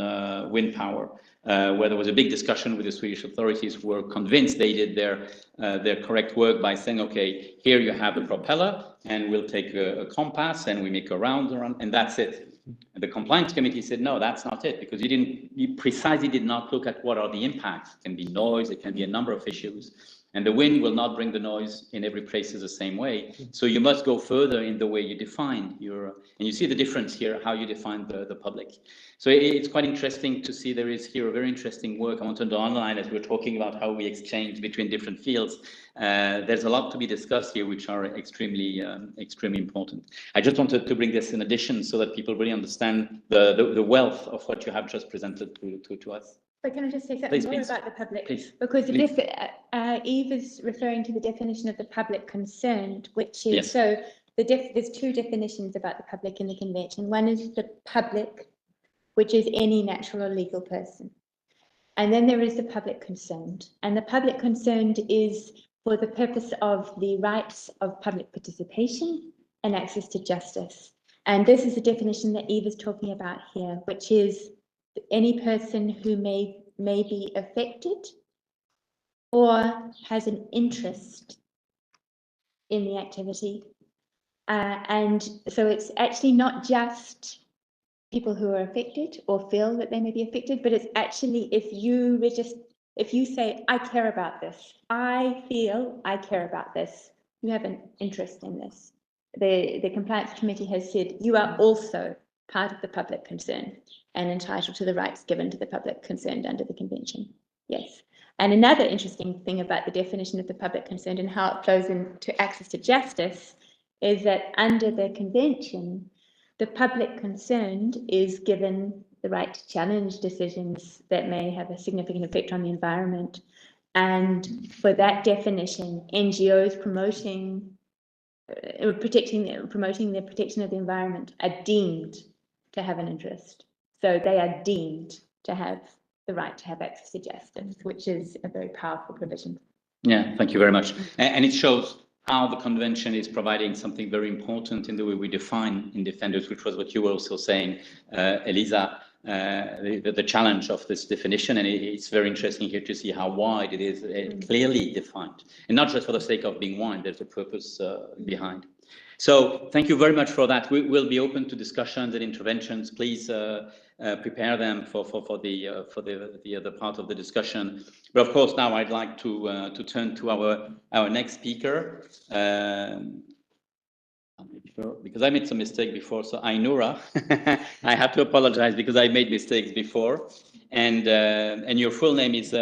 wind power, where there was a big discussion with the Swedish authorities, who were convinced they did their correct work by saying, okay, here you have a propeller, and we'll take a compass, and we make a round, and that's it. And the compliance committee said, no, that's not it, because you precisely did not look at what are the impacts. It can be noise, it can be a number of issues. And the wind will not bring the noise in every place the same way. So you must go further in the way you define and you see the difference here, how you define the public. So it's quite interesting to see there is here a very interesting work. I wanted to underline, as we're talking about how we exchange between different fields. There's a lot to be discussed here, which are extremely important. I just wanted to bring this in addition, so that people really understand the wealth of what you have just presented to us. But can I just say something more about the public? Please. Because Eve is referring to the definition of the public concerned, which is, yes. So there's two definitions about the public in the convention. One is the public, which is any natural or legal person. And then there is the public concerned. And the public concerned is for the purpose of the rights of public participation and access to justice. And this is the definition that Eve is talking about here, which is any person who may be affected or has an interest in the activity. And so it's actually not just people who are affected or feel that they may be affected, but it's actually if you say, I care about this, I feel I care about this, you have an interest in this. The compliance committee has said you are also part of the public concern and entitled to the rights given to the public concerned under the convention. Yes. And another interesting thing about the definition of the public concerned and how it flows into access to justice is that under the convention, the public concerned is given the right to challenge decisions that may have a significant effect on the environment. And for that definition, NGOs promoting the protection of the environment are deemed to have an interest. So they are deemed to have the right to have access to justice, which is a very powerful provision. Yeah, thank you very much. And it shows how the convention is providing something very important in the way we define independence, which was what you were also saying, Elisa, the challenge of this definition. And it's very interesting here to see how wide it is clearly defined. And not just for the sake of being wide, there's a purpose behind. So thank you very much for that. We will be open to discussions and interventions. Please prepare them for the other part of the discussion. But of course, now I'd like to turn to our next speaker. Because I made some mistake before, so Ainura, I have to apologize because I made mistakes before. And your full name is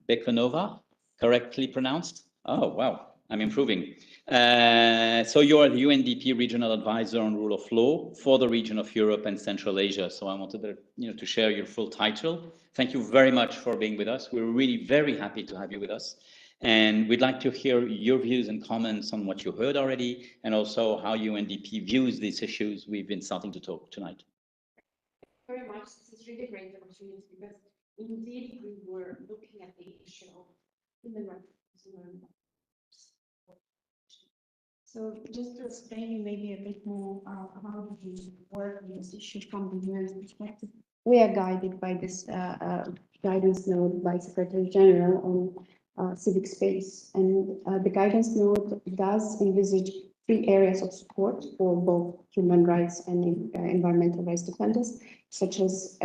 Bekonova, correctly pronounced? Oh wow, I'm improving. So you're the UNDP Regional Advisor on Rule of Law for the region of Europe and Central Asia. So I wanted to share your full title. Thank you very much for being with us. We're really very happy to have you with us. And we'd like to hear your views and comments on what you heard already, and also how UNDP views these issues we've been starting to talk tonight. Very much. This is really great opportunity because indeed we were looking at the issue of human rights. So just to explain you maybe a bit more how we work on this issue from the UN perspective, we are guided by this guidance note by Secretary General on civic space, and the guidance note does envisage 3 areas of support for both human rights and environmental rights defenders, such as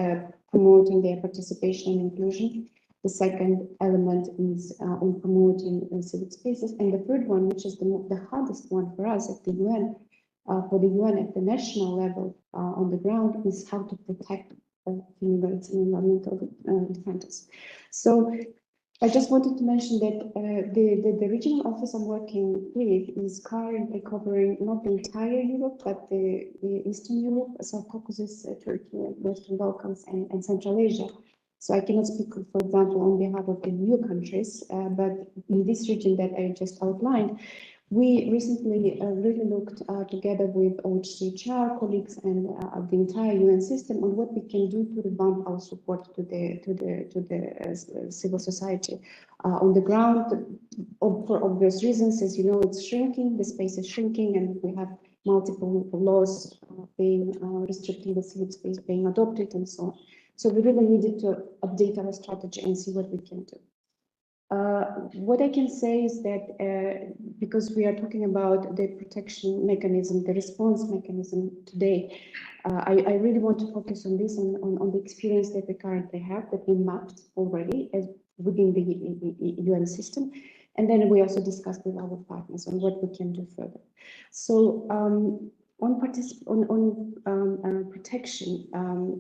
promoting their participation and inclusion. The second element is on promoting civic spaces, and the third one, which is the hardest one for us at the UN, for the UN at the national level on the ground is how to protect human rights and environmental defenders. So I just wanted to mention that the regional office I'm working with is currently covering not the entire Europe, but the Eastern Europe, South Caucasus, Turkey, Western Balkans, and Central Asia. So I cannot speak, for example, on behalf of the new countries, but in this region that I just outlined, we recently really looked together with OHCHR colleagues and the entire UN system on what we can do to revamp our support to the civil society on the ground. For obvious reasons, as you know, it's shrinking. The space is shrinking, and we have multiple laws being restricting the civil space being adopted, and so on. So we really needed to update our strategy and see what we can do. What I can say is that because we are talking about the protection mechanism, the response mechanism today, I really want to focus on this, on the experience that we currently have, that we mapped already as within the UN system. And then we also discussed with our partners on what we can do further. So on protection,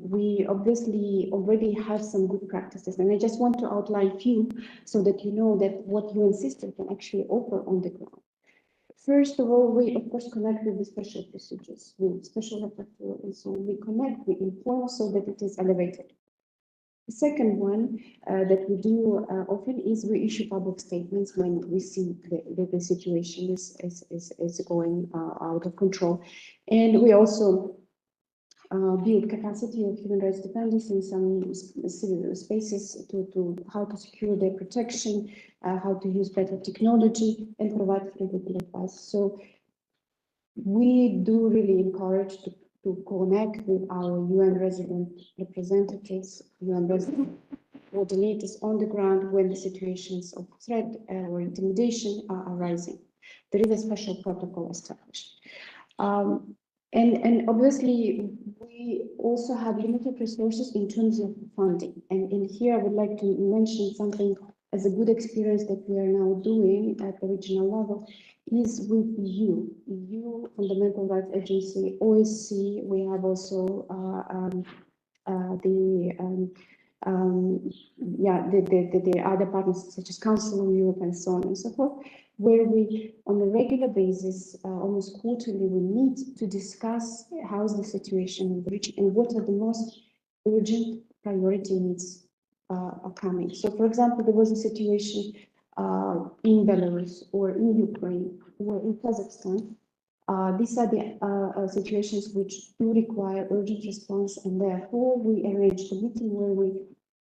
we obviously already have some good practices, and I just want to outline a few so that you know that what UN system can actually offer on the ground. First of all, we of course connect with the special procedures, with special rapporteur, and so we connect, we inform so that it is elevated. The second one that we do often is we issue public statements when we see the situation is going out of control. And we also build capacity of human rights defenders in some spaces to how to secure their protection, how to use better technology, and provide free legal advice. So we do really encourage to connect with our UN resident representatives, UN resident coordinators on the ground when the situations of threat or intimidation are arising. There is a special protocol established. And obviously, we also have limited resources in terms of funding. And in here, I would like to mention something as a good experience that we are now doing at the regional level is with EU Fundamental Rights Agency, OSCE. We have also the other partners such as Council of Europe and so on and so forth, where we, on a regular basis, almost quarterly, we meet to discuss how is the situation in the region and what are the most urgent priority needs are coming. So, for example, there was a situation in Belarus or in Ukraine or in Kazakhstan. These are the situations which do require urgent response, and therefore we arranged a meeting where we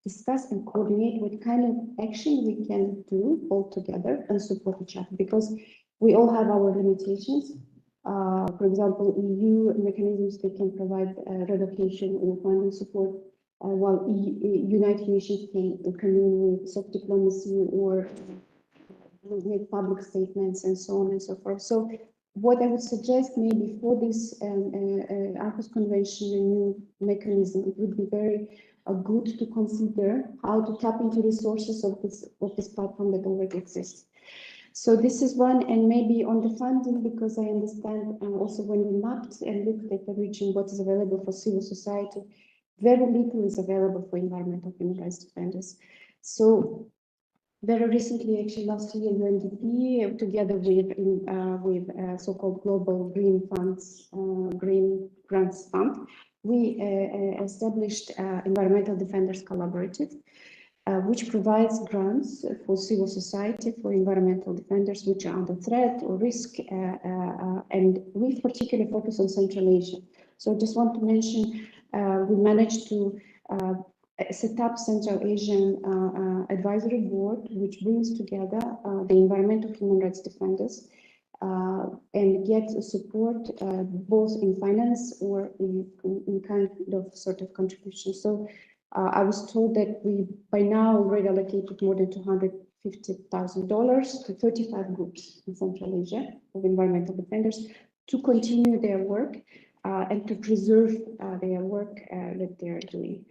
discuss and coordinate what kind of action we can do all together and support each other, because we all have our limitations. For example, EU mechanisms, they can provide relocation or funding support, while United Nations can convene with soft diplomacy or make public statements and so on and so forth. So what I would suggest maybe for this Aarhus Convention, a new mechanism, it would be very good to consider how to tap into resources of this platform that already exists. So this is one, and maybe on the funding, because I understand also when we mapped and looked at the region, what is available for civil society, very little is available for environmental human rights defenders. So very recently, actually last year, UNDP, together with so-called Global Green Funds, Green Grants Fund, we established Environmental Defenders Collaborative, which provides grants for civil society, for environmental defenders which are under threat or risk, and we particularly focus on Central Asia. So I just want to mention, we managed to set up Central Asian Advisory Board, which brings together the environmental human rights defenders and get support both in finance or in kind of sort of contribution. So I was told that we by now already allocated more than $250,000 to 35 groups in Central Asia of environmental defenders to continue their work and to preserve their work that they are doing.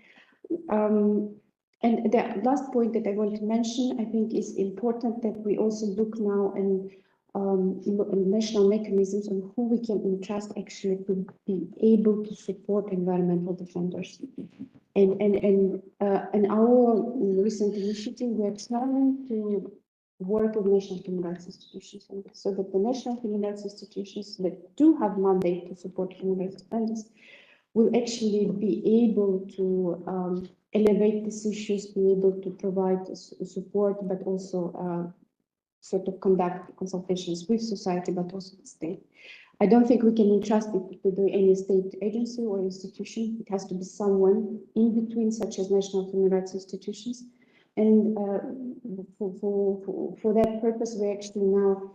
And the last point that I want to mention, I think is important, that we also look now and national mechanisms on who we can entrust actually to be able to support environmental defenders. And our recent initiative, we're trying to work with national human rights institutions, and so that the national human rights institutions that do have mandate to support human rights defenders will actually be able to elevate these issues, be able to provide support, but also sort of conduct consultations with society, but also the state. I don't think we can entrust it to any state agency or institution. It has to be someone in between, such as national human rights institutions. And for that purpose, we actually now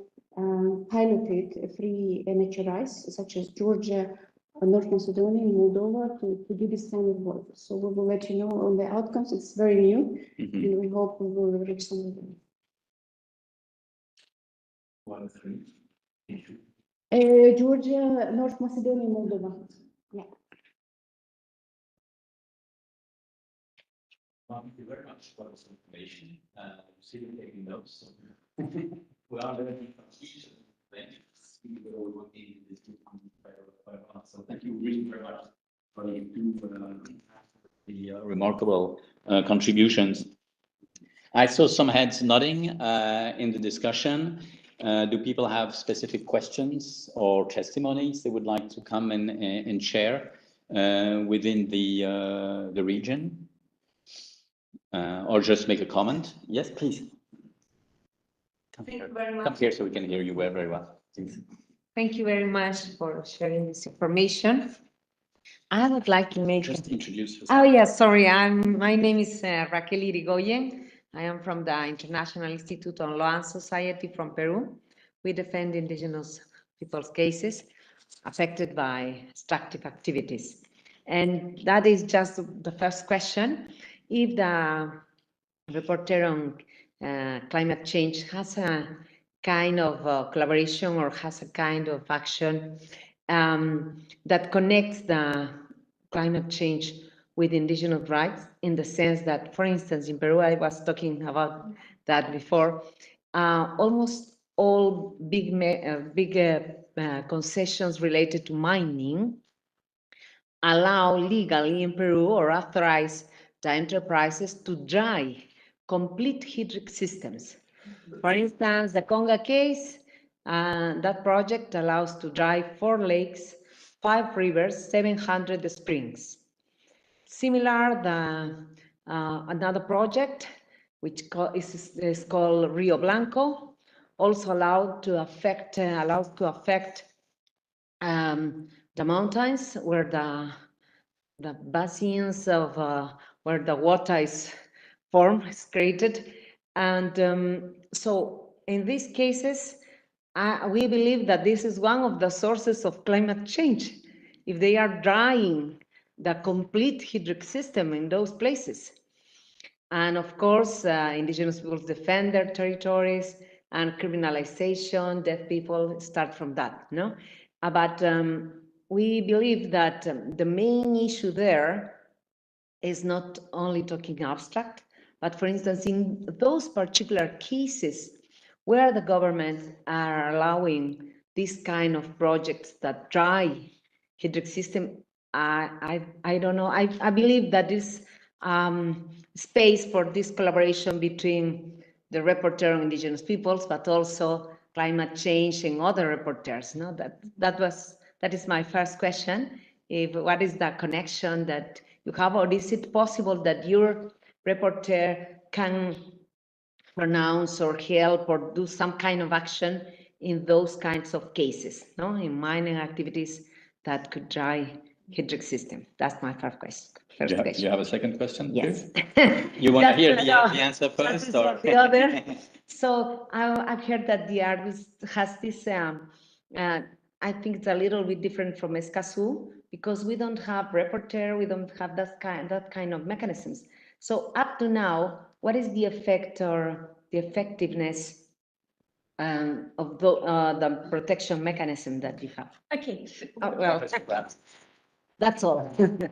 piloted 3 NHRIs, such as Georgia, North Macedonia, and Moldova, to do this kind of work. So we will let you know on the outcomes. It's very new, and we hope we will reach some of them. Georgia, North Macedonia, Moldova. Yeah. Thank you very much for this information. See you taking notes. We are learning from each of so thank you really very much for the remarkable contributions. I saw some heads nodding in the discussion. Do people have specific questions or testimonies they would like to come and share within the region? Or just make a comment? Yes, please. Thank you very much. Come here so we can hear you very well. Please. Thank you very much for sharing this information. I would like to make. Just introduce yourself. Oh, yeah, sorry. My name is Raquel Irigoyen. I am from the International Institute on Law and Society from Peru. We defend indigenous people's cases affected by extractive activities. And that is just the first question. If the reporter on climate change has a kind of collaboration or has a kind of action that connects the climate change with indigenous rights, in the sense that, for instance, in Peru, I was talking about that before, almost all big concessions related to mining allow legally in Peru or authorize the enterprises to dry complete hydric systems. For instance, the Conga case, that project allows to dry 4 lakes, 5 rivers, 700 springs. Similar, another project, which is called Rio Blanco, also allows to affect the mountains where the basins of where the water is formed, is created. And so in these cases, we believe that this is one of the sources of climate change. If they are drying the complete hydric system in those places. And of course, indigenous peoples defend their territories, and criminalization, deaf people start from that, no? But we believe that the main issue there is not only talking abstract, but for instance, in those particular cases where the governments are allowing this kind of projects that dry hydric system, I don't know. I believe that this space for this collaboration between the rapporteur on indigenous peoples, but also climate change and other rapporteurs. No, that is my first question. What is the connection that you have, or is it possible that your rapporteur can pronounce or help or do some kind of action in those kinds of cases, no, in mining activities that could dry hydric system? That's my first question. Do you have a second question? Yes. You want to hear the answer first? Or? The other. So I've heard that the Aarhus has this, I think it's a little bit different from Escazú, because we don't have rapporteur, we don't have that kind of mechanisms. So up to now, what is the effect or the effectiveness of the protection mechanism that you have? Okay. Well, that's all. Okay,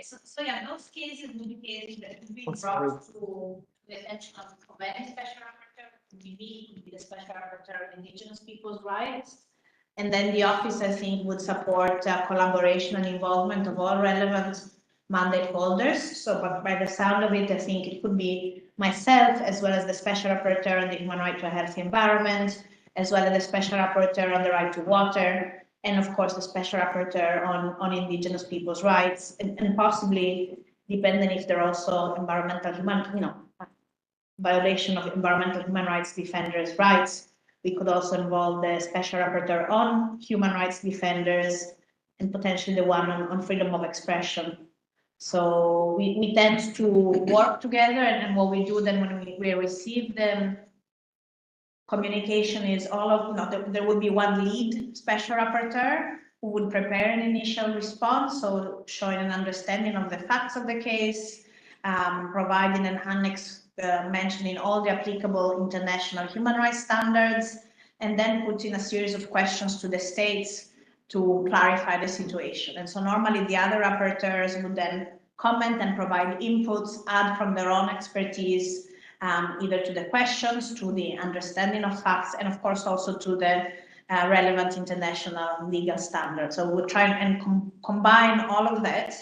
so yeah, those cases will be cases that will be brought to the attention of the special rapporteur could be me, could be the Special Rapporteur on Indigenous People's Rights. And then the office, I think, would support collaboration and involvement of all relevant mandate holders. So, but by the sound of it, I think it could be myself, as well as the Special Rapporteur on the human right to a healthy environment, as well as the Special Rapporteur on the right to water, and of course the Special Rapporteur on Indigenous people's rights, and possibly, depending if there are also environmental violation of environmental human rights defenders' rights, we could also involve the Special Rapporteur on human rights defenders and potentially the one on freedom of expression. So we tend to work together, and what we do then when we receive them, communication is all of, there would be one lead Special Rapporteur who would prepare an initial response, so showing an understanding of the facts of the case, providing an annex mentioning all the applicable international human rights standards, and then putting a series of questions to the states to clarify the situation. And so normally the other rapporteurs would then comment and provide inputs, add from their own expertise, either to the questions, to the understanding of facts, and of course also to the relevant international legal standards. So we'll try and combine all of that.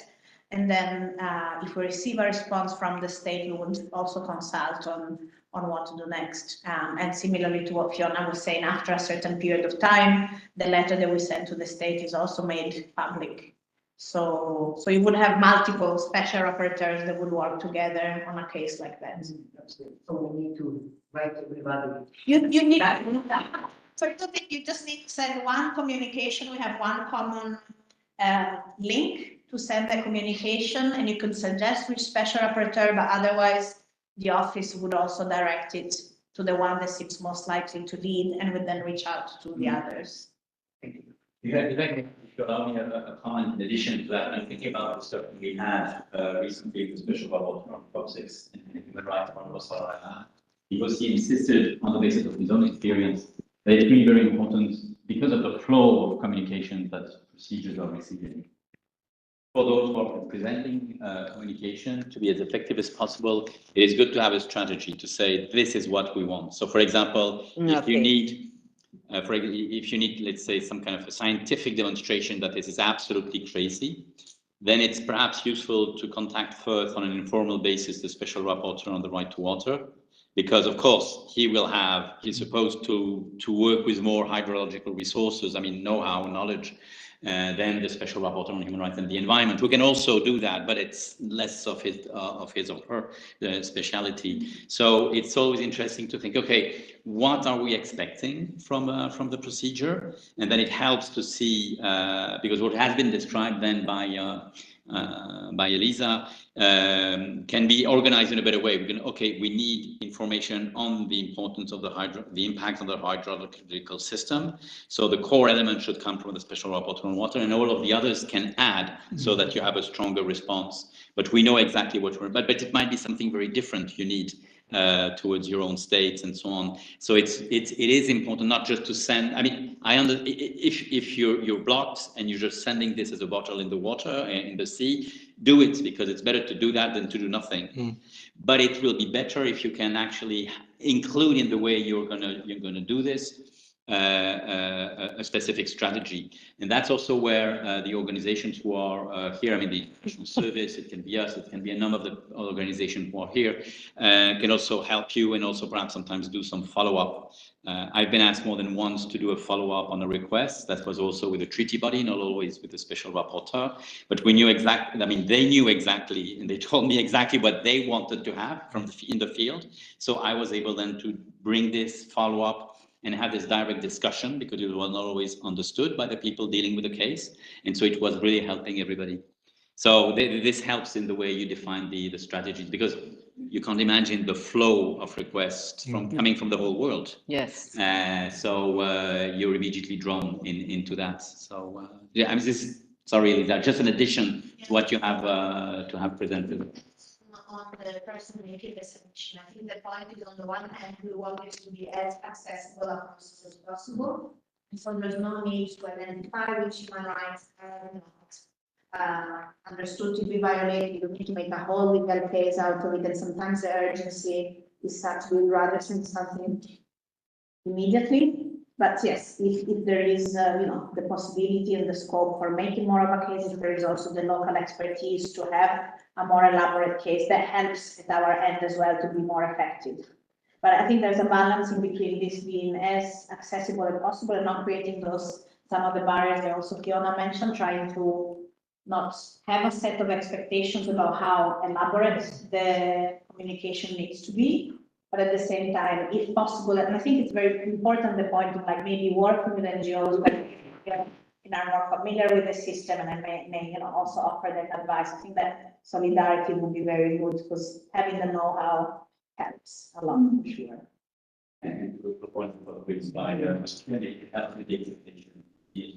And then if we receive a response from the state, we would also consult on what to do next. And similarly to what Fiona was saying, after a certain period of time, the letter that we send to the state is also made public. So you would have multiple special rapporteurs that would work together on a case like that. So we need to write everybody. You need so I don't think you just need to send one communication. We have one common link to send the communication, and you can suggest which special rapporteur, but otherwise the office would also direct it to the one that seems most likely to lead, and would then reach out to the others. If I could allow me a comment in addition to that, I'm thinking about the stuff we had recently with Special Rapporteur on COP6 and human rights on Rosara, because he insisted on the basis of his own experience that it's really very important because of the flow of communication that procedures are receiving. For those who are presenting communication to be as effective as possible, it is good to have a strategy to say, this is what we want. So for example, if you need, let's say, some kind of a scientific demonstration that this is absolutely crazy, then it's perhaps useful to contact first on an informal basis the Special Rapporteur on the right to water, because of course he's supposed to work with more hydrological resources, know-how, knowledge, than the Special Rapporteur on human rights and the environment. We can also do that, but it's less of his or her speciality. So it's always interesting to think, okay, what are we expecting from the procedure? And then it helps to see, because what has been described then by Elisa can be organized in a better way. We need information on the importance of the impact on the hydrological system. So the core element should come from the Special Rapporteur on water, and all of the others can add so that you have a stronger response. But we know exactly what but it might be something very different you need towards your own states and so on. So it is important not just to send. If you're blocked and you're just sending this as a bottle in the water in the sea, do it, because it's better to do that than to do nothing. But it will be better if you can actually include in the way you're gonna do this a specific strategy. And that's also where the organizations who are here, the National Service, it can be us, it can be a number of the organizations who are here, can also help you, and also perhaps sometimes do some follow-up. I've been asked more than once to do a follow-up on a request. That was also with a treaty body, not always with the Special Rapporteur, but we knew exactly, they knew exactly, and they told me exactly what they wanted to have in the field. So I was able then to bring this follow-up and have this direct discussion, because it was not always understood by the people dealing with the case. And so it was really helping everybody. So this helps in the way you define the strategies, because you can't imagine the flow of requests coming from the whole world. Yes. So you're immediately drawn into that. So sorry, Lisa, just an addition to what you have presented. On the person making the submission, I think the point is, on the one hand, we want this to be as accessible as possible. And so there's no need to identify which human rights are not understood to be violated. You need to make a whole legal case out of it, and sometimes the urgency we start doing rather than something immediately. But yes, if there is, the possibility and the scope for making more of a case, if there is also the local expertise to have a more elaborate case, that helps at our end as well to be more effective. But I think there's a balance in between this being as accessible as possible and not creating some of the barriers that also Fiona mentioned, trying to not have a set of expectations about how elaborate the communication needs to be, but at the same time, if possible, and I think it's very important, the point of like maybe working with NGOs, but are more familiar with the system, and I may also offer that advice. I think that solidarity would be very good, because having the know-how helps a lot, for sure. And the point of this by the expectation is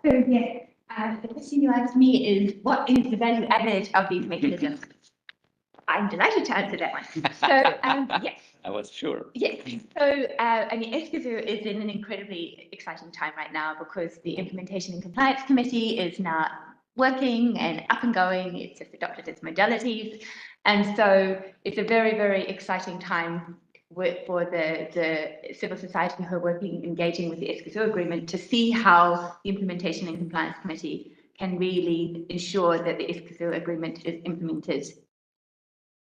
So yeah, the question you asked me is, what is the value added of these mechanisms? I'm delighted to answer that one. So yes. I was sure. Yes. So I mean, ESCAZU is in an incredibly exciting time right now, because the Implementation and Compliance Committee is now working and up and going. It's just adopted its modalities, and so it's a very, very exciting time for the civil society who are engaging with the ESCAZU agreement, to see how the Implementation and Compliance Committee can really ensure that the ESCAZU agreement is implemented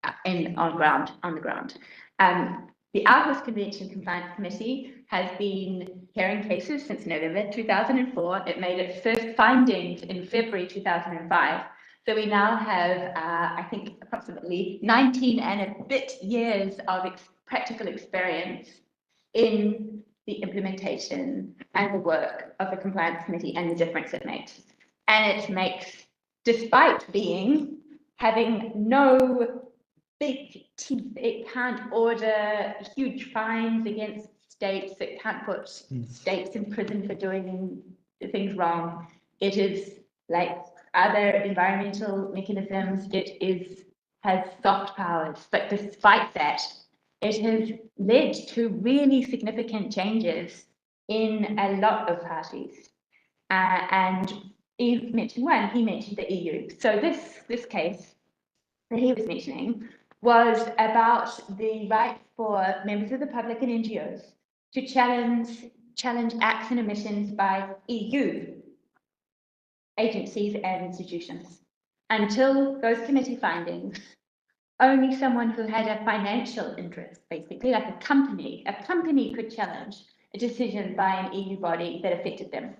on the ground. The Aarhus Convention Compliance Committee has been hearing cases since November 2004. It made its first findings in February 2005. So we now have, I think, approximately 19 and a bit years of practical experience in the implementation and the work of the Compliance Committee and the difference it makes. And it makes, despite having no big teeth, it can't order huge fines against states, it can't put states in prison for doing things wrong. It is like other environmental mechanisms, has soft powers, but despite that, it has led to really significant changes in a lot of parties. And he mentioned one, he mentioned the EU. So this case that he was mentioning was about the right for members of the public and NGOs to challenge acts and omissions by EU agencies and institutions. Until those committee findings, only someone who had a financial interest, basically like a company could challenge a decision by an EU body that affected them.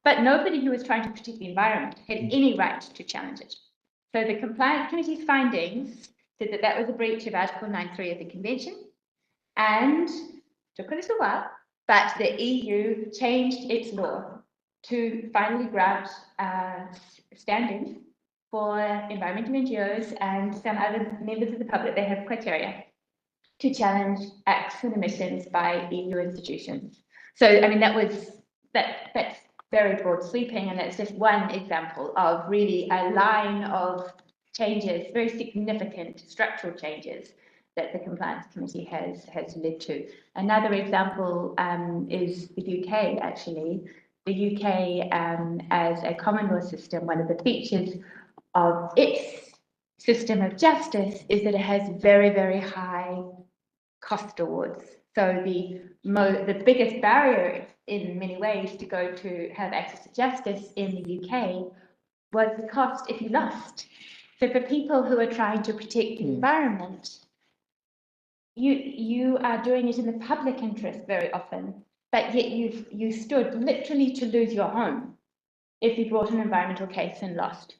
But nobody who was trying to protect the environment had any right to challenge it. So the Compliance Committee's findings said that that was a breach of Article 9.3 of the Convention, and took a little while, but the EU changed its law to finally grant standing for environmental NGOs and some other members of the public. They have criteria to challenge acts and omissions by EU institutions. So, I mean, that's very broad sweeping, and that's just one example of really a line of changes, very significant structural changes that the Compliance Committee has led to. Another example is the UK, actually. The UK, as a common law system, one of the features of its system of justice is that it has very, very high cost awards. So the biggest barrier in many ways to go to have access to justice in the UK was the cost if you lost. So for people who are trying to protect the environment, you are doing it in the public interest very often, but yet you stood literally to lose your home if you brought an environmental case and lost.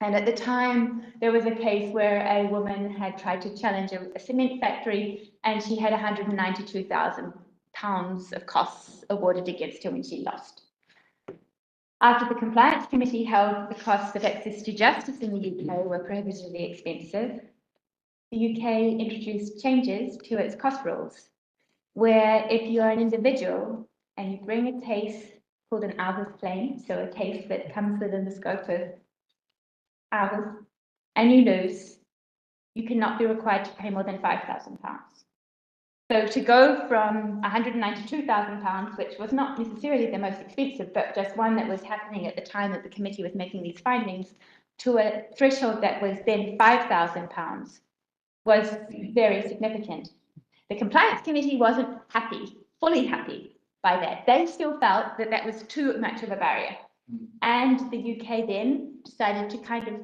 And at the time, there was a case where a woman had tried to challenge a cement factory, and she had £192,000 of costs awarded against her when she lost. After the Compliance Committee held the costs of access to justice in the UK were prohibitively expensive, the UK introduced changes to its cost rules, where if you're an individual and you bring a case called an Aarhus claim, so a case that comes within the scope of Aarhus, and you lose, you cannot be required to pay more than £5,000. So to go from £192,000, which was not necessarily the most expensive, but just one that was happening at the time that the committee was making these findings, to a threshold that was then £5,000 was very significant. The compliance committee wasn't fully happy by that. They still felt that that was too much of a barrier. And the UK then decided to kind of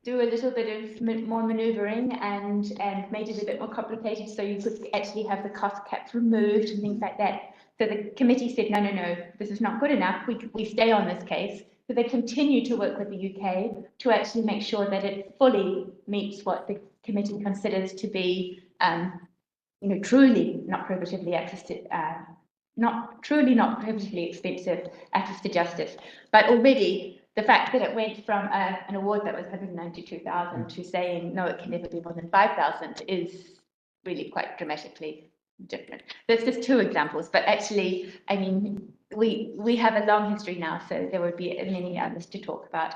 do a little bit of more manoeuvring and made it a bit more complicated, so you could actually have the cost caps removed and things like that. So the committee said, no, this is not good enough. We stay on this case. So they continue to work with the UK to actually make sure that it fully meets what the committee considers to be, truly not prohibitively expensive access to justice. But already the fact that it went from an award that was 192,000 to saying, no, it can never be more than 5,000 is really quite dramatically different. There's just two examples, but actually, I mean, we have a long history now, so there would be many others to talk about.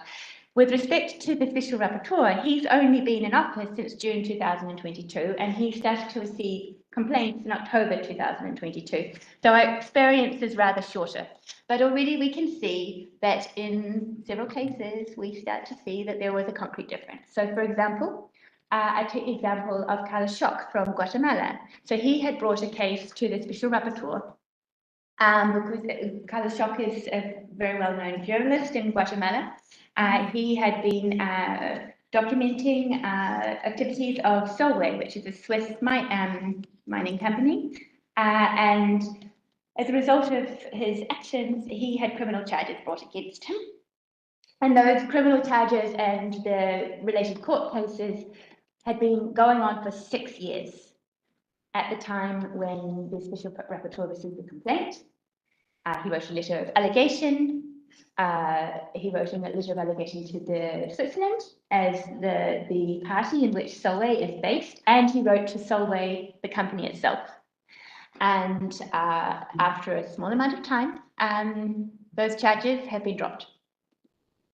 With respect to the Special Rapporteur, he's only been in office since June 2022, and he started to receive complaints in October 2022. So our experience is rather shorter. But already we can see that in several cases, we start to see that there was a concrete difference. So for example, I take the example of Carlos Schock from Guatemala. So he had brought a case to the Special Rapporteur because Carlos Schock is a very well-known journalist in Guatemala. He had been documenting activities of Solvay, which is a Swiss mining company. And as a result of his actions, he had criminal charges brought against him. And those criminal charges and the related court cases had been going on for 6 years at the time when the Special Rapporteur received the complaint. He wrote a letter of allegation. He wrote a letter of allegation to the Switzerland as the party in which Solvay is based, and he wrote to Solvay, the company itself. And after a small amount of time, those charges have been dropped.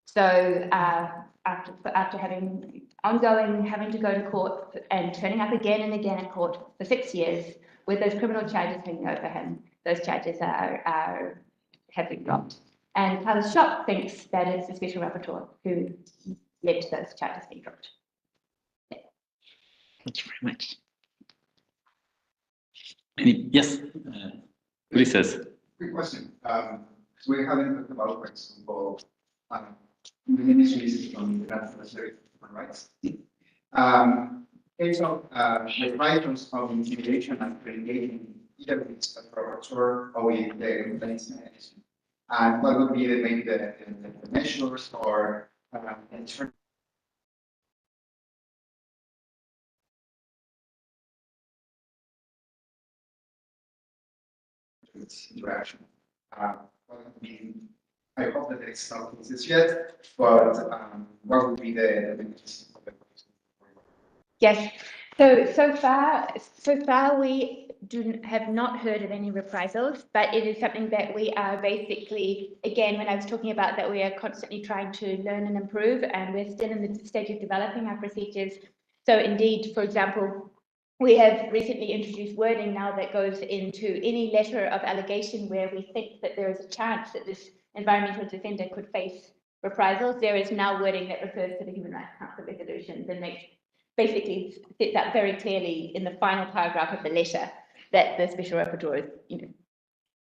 So after having having to go to court and turning up again and again at court for 6 years with those criminal charges hanging over him, those charges have been dropped. And Carlos Schock thinks that it's the Special Rapporteur who led to those charges being dropped. Yeah. Thank you very much. Yes, please. Quick question. We haven't talked about, for example, ministries on international human rights. Case of the writers of intimidation and engaging either with the rapporteur or with the complaints mechanism. And what would be maybe the measures or in terms of its interaction? I hope that it's not this yet, but what would be the mechanism of the Yes. So far we have not heard of any reprisals, but it is something that we are basically, again, when I was talking about that, we are constantly trying to learn and improve, and we're still in the stage of developing our procedures. So indeed, for example, we have recently introduced wording now that goes into any letter of allegation where we think that there is a chance that this environmental defender could face reprisals. There is now wording that refers to the Human Rights Council resolutions and basically sets out very clearly in the final paragraph of the letter that the Special Rapporteur is,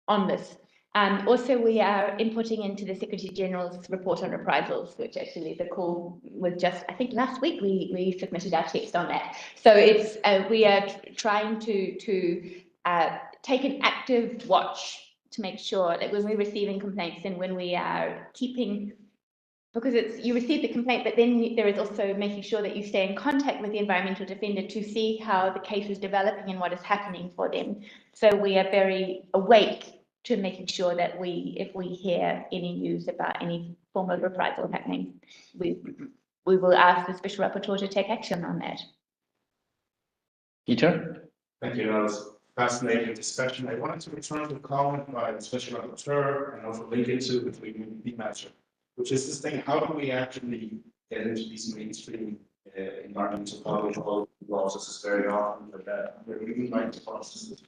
on this. Also, we are inputting into the Secretary General's report on reprisals, which actually the call was just, I think last week we submitted our text on that. So it's we are trying to take an active watch to make sure that when we're receiving complaints and when we are keeping, because you receive the complaint, but then there is also making sure that you stay in contact with the environmental defender to see how the case is developing and what is happening for them. So we are very awake to making sure that if we hear any news about any form of reprisal happening, we will ask the Special Rapporteur to take action on that. Peter? Thank you. That was fascinating discussion. I wanted to return to a comment by the Special Rapporteur and also link it to the measure, which is this thing: how do we actually get into these mainstream environmental political processes very often, but that human rights processes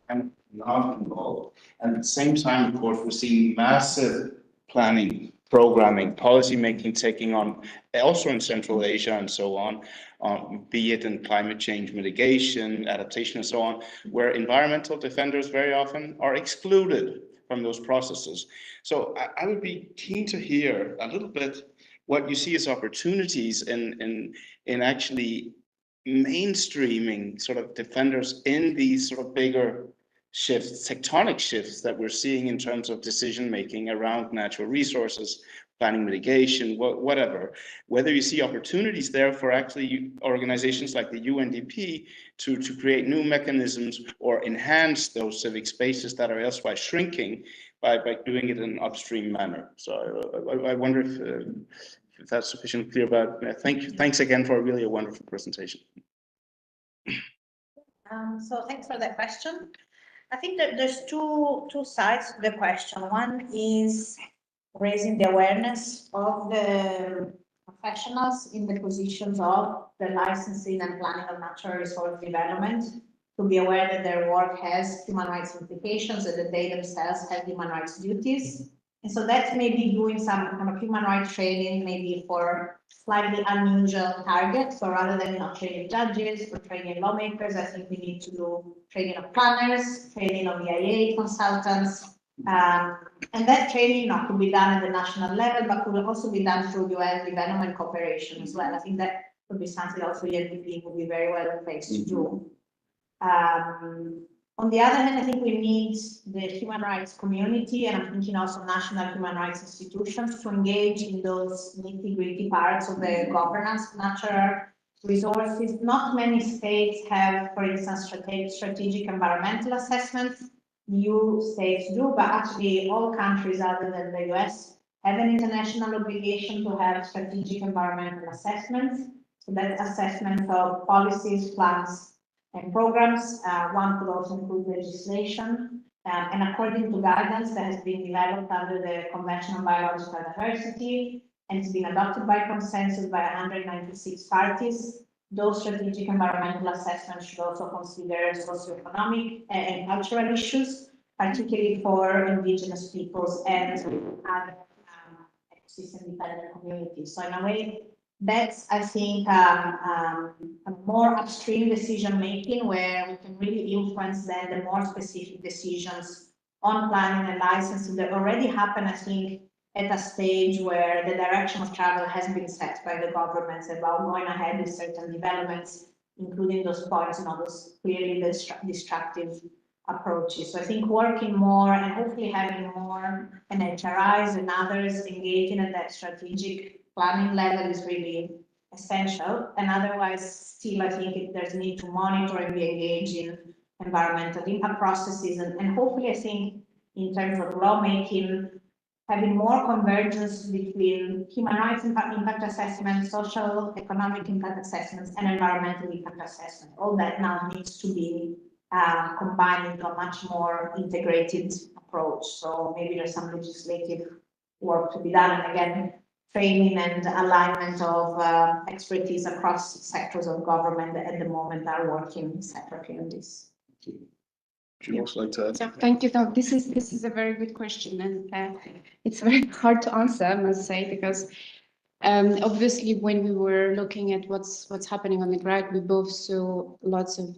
and not involved. And at the same time, of course, we're seeing massive planning programming, policy making, taking on also in Central Asia and so on, be it in climate change mitigation, adaptation, and so on, where environmental defenders very often are excluded from those processes. So I would be keen to hear a little bit what you see as opportunities in actually mainstreaming sort of defenders in these sort of bigger shifts, tectonic shifts that we're seeing in terms of decision making around natural resources, planning mitigation, whatever. Whether you see opportunities there for actually organizations like the UNDP to create new mechanisms or enhance those civic spaces that are elsewhere shrinking by doing it in an upstream manner. So I wonder if that's sufficiently clear about. Thank you. Thanks again for really a wonderful presentation. So thanks for that question. I think that there's two sides to the question. One is raising the awareness of the professionals in the positions of the licensing and planning of natural resource development to be aware that their work has human rights implications and that they themselves have human rights duties. And so that's maybe doing some kind of human rights training, maybe for slightly unusual targets. So rather than training judges or training lawmakers, I think we need to do training of planners, training of EIA consultants. And that training could be done at the national level, but could also be done through UN development cooperation as well. I think that would be something also UNDP would be very well placed to do. On the other hand, I think we need the human rights community, and I'm thinking also national human rights institutions, to engage in those nitty-gritty parts of the governance of natural resources. Not many states have, for instance, strategic environmental assessments. EU states do, but actually all countries other than the US have an international obligation to have strategic environmental assessments. So that's assessment of policies, plans, and programs. One could also include legislation. And according to guidance that has been developed under the Convention on Biological Diversity, and it's been adopted by consensus by 196 parties, those strategic environmental assessments should also consider socioeconomic and cultural issues, particularly for indigenous peoples and other ecosystem-dependent communities. So in a way, that's, I think, a more upstream decision-making where we can really influence then the more specific decisions on planning and licensing that already happen, I think, at a stage where the direction of travel has been set by the governments about going ahead with certain developments, including those points, those clearly destructive approaches. So I think working more and hopefully having more NHRIs and others engaging at that strategic planning level is really essential. And otherwise, still, I think there's need to monitor and be engaged in environmental impact processes. And hopefully, I think, in terms of lawmaking, having more convergence between human rights impact assessments, social, economic impact assessments, and environmental impact assessment. All that now needs to be combined into a much more integrated approach. So maybe there's some legislative work to be done. And again, training and alignment of expertise across sectors of government that at the moment are working separately on this. Would you also like to add? So thank you. No, this is a very good question, and it's very hard to answer, I must say, because obviously when we were looking at what's happening on the ground, we both saw lots of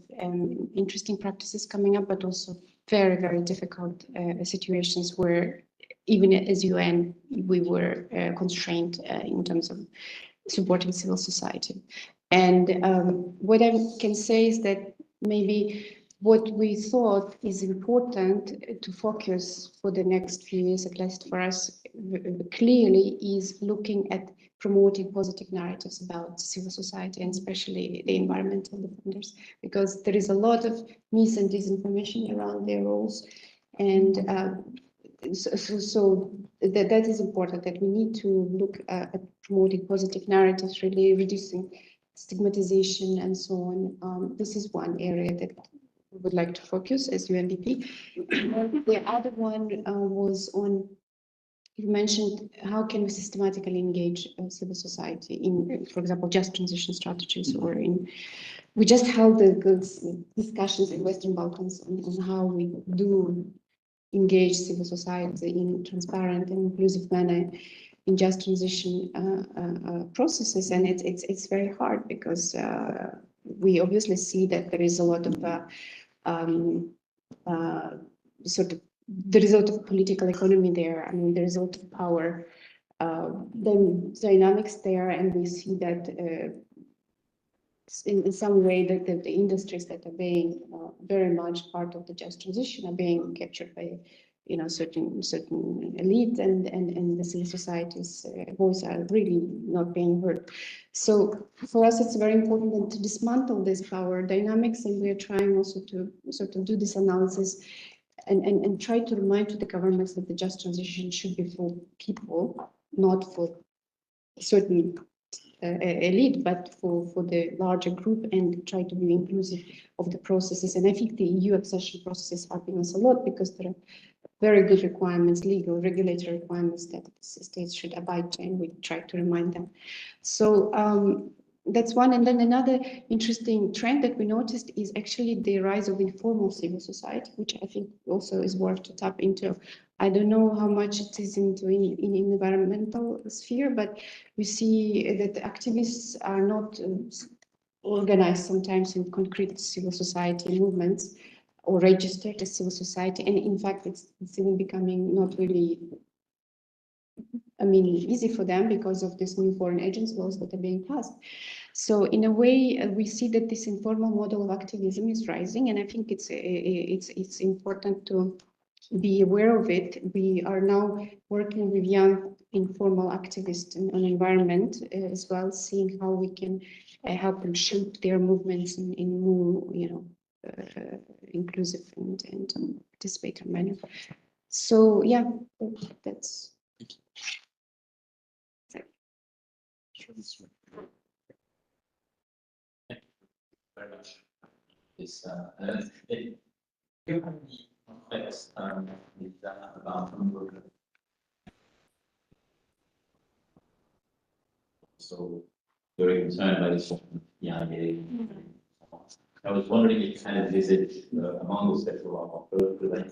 interesting practices coming up, but also very, very difficult situations where even as UN, we were constrained in terms of supporting civil society. And what I can say is that maybe what we thought is important to focus for the next few years, at least for us, clearly is looking at promoting positive narratives about civil society and especially the environmental defenders, because there is a lot of mis and disinformation around their roles. And so that is important, that we need to look at promoting positive narratives, really reducing stigmatization and so on. This is one area that we would like to focus as UNDP. The other one was on, you mentioned how can we systematically engage civil society in, for example, just transition strategies, or in, we just held the discussions in Western Balkans on how we do engage civil society in transparent and inclusive manner. in just transition processes, and it's very hard because we obviously see that there is a lot of sort of the result of political economy there. I mean, the result of power, the dynamics there, and we see that in some way that the industries that are being very much part of the just transition are being captured by certain elite, and the civil society's voice are really not being heard. So for us, it's very important to dismantle this power dynamics, and we are trying also to sort of do this analysis and try to remind to the governments that the just transition should be for people, not for certain elite, but for the larger group, and try to be inclusive of the processes. And I think the EU accession process is helping us a lot, because there are very good requirements, legal, regulatory requirements that states should abide to, and we try to remind them. So that's one. And then another interesting trend that we noticed is actually the rise of informal civil society, which I think also is worth to tap into. I don't know how much it is in environmental sphere, but we see that the activists are not organized sometimes in concrete civil society movements or registered as civil society. And in fact, it's even becoming not really, easy for them because of these new foreign agents laws that are being passed. So in a way, we see that this informal model of activism is rising, and I think it's important to be aware of it. We are now working with young informal activists on environment as well, seeing how we can help them shape their movements in more, inclusive and participatory manner. So yeah, that's. Very much. This it you have the complex with about so very concerned by this EIA. I was wondering if you kind of visit among the sexual like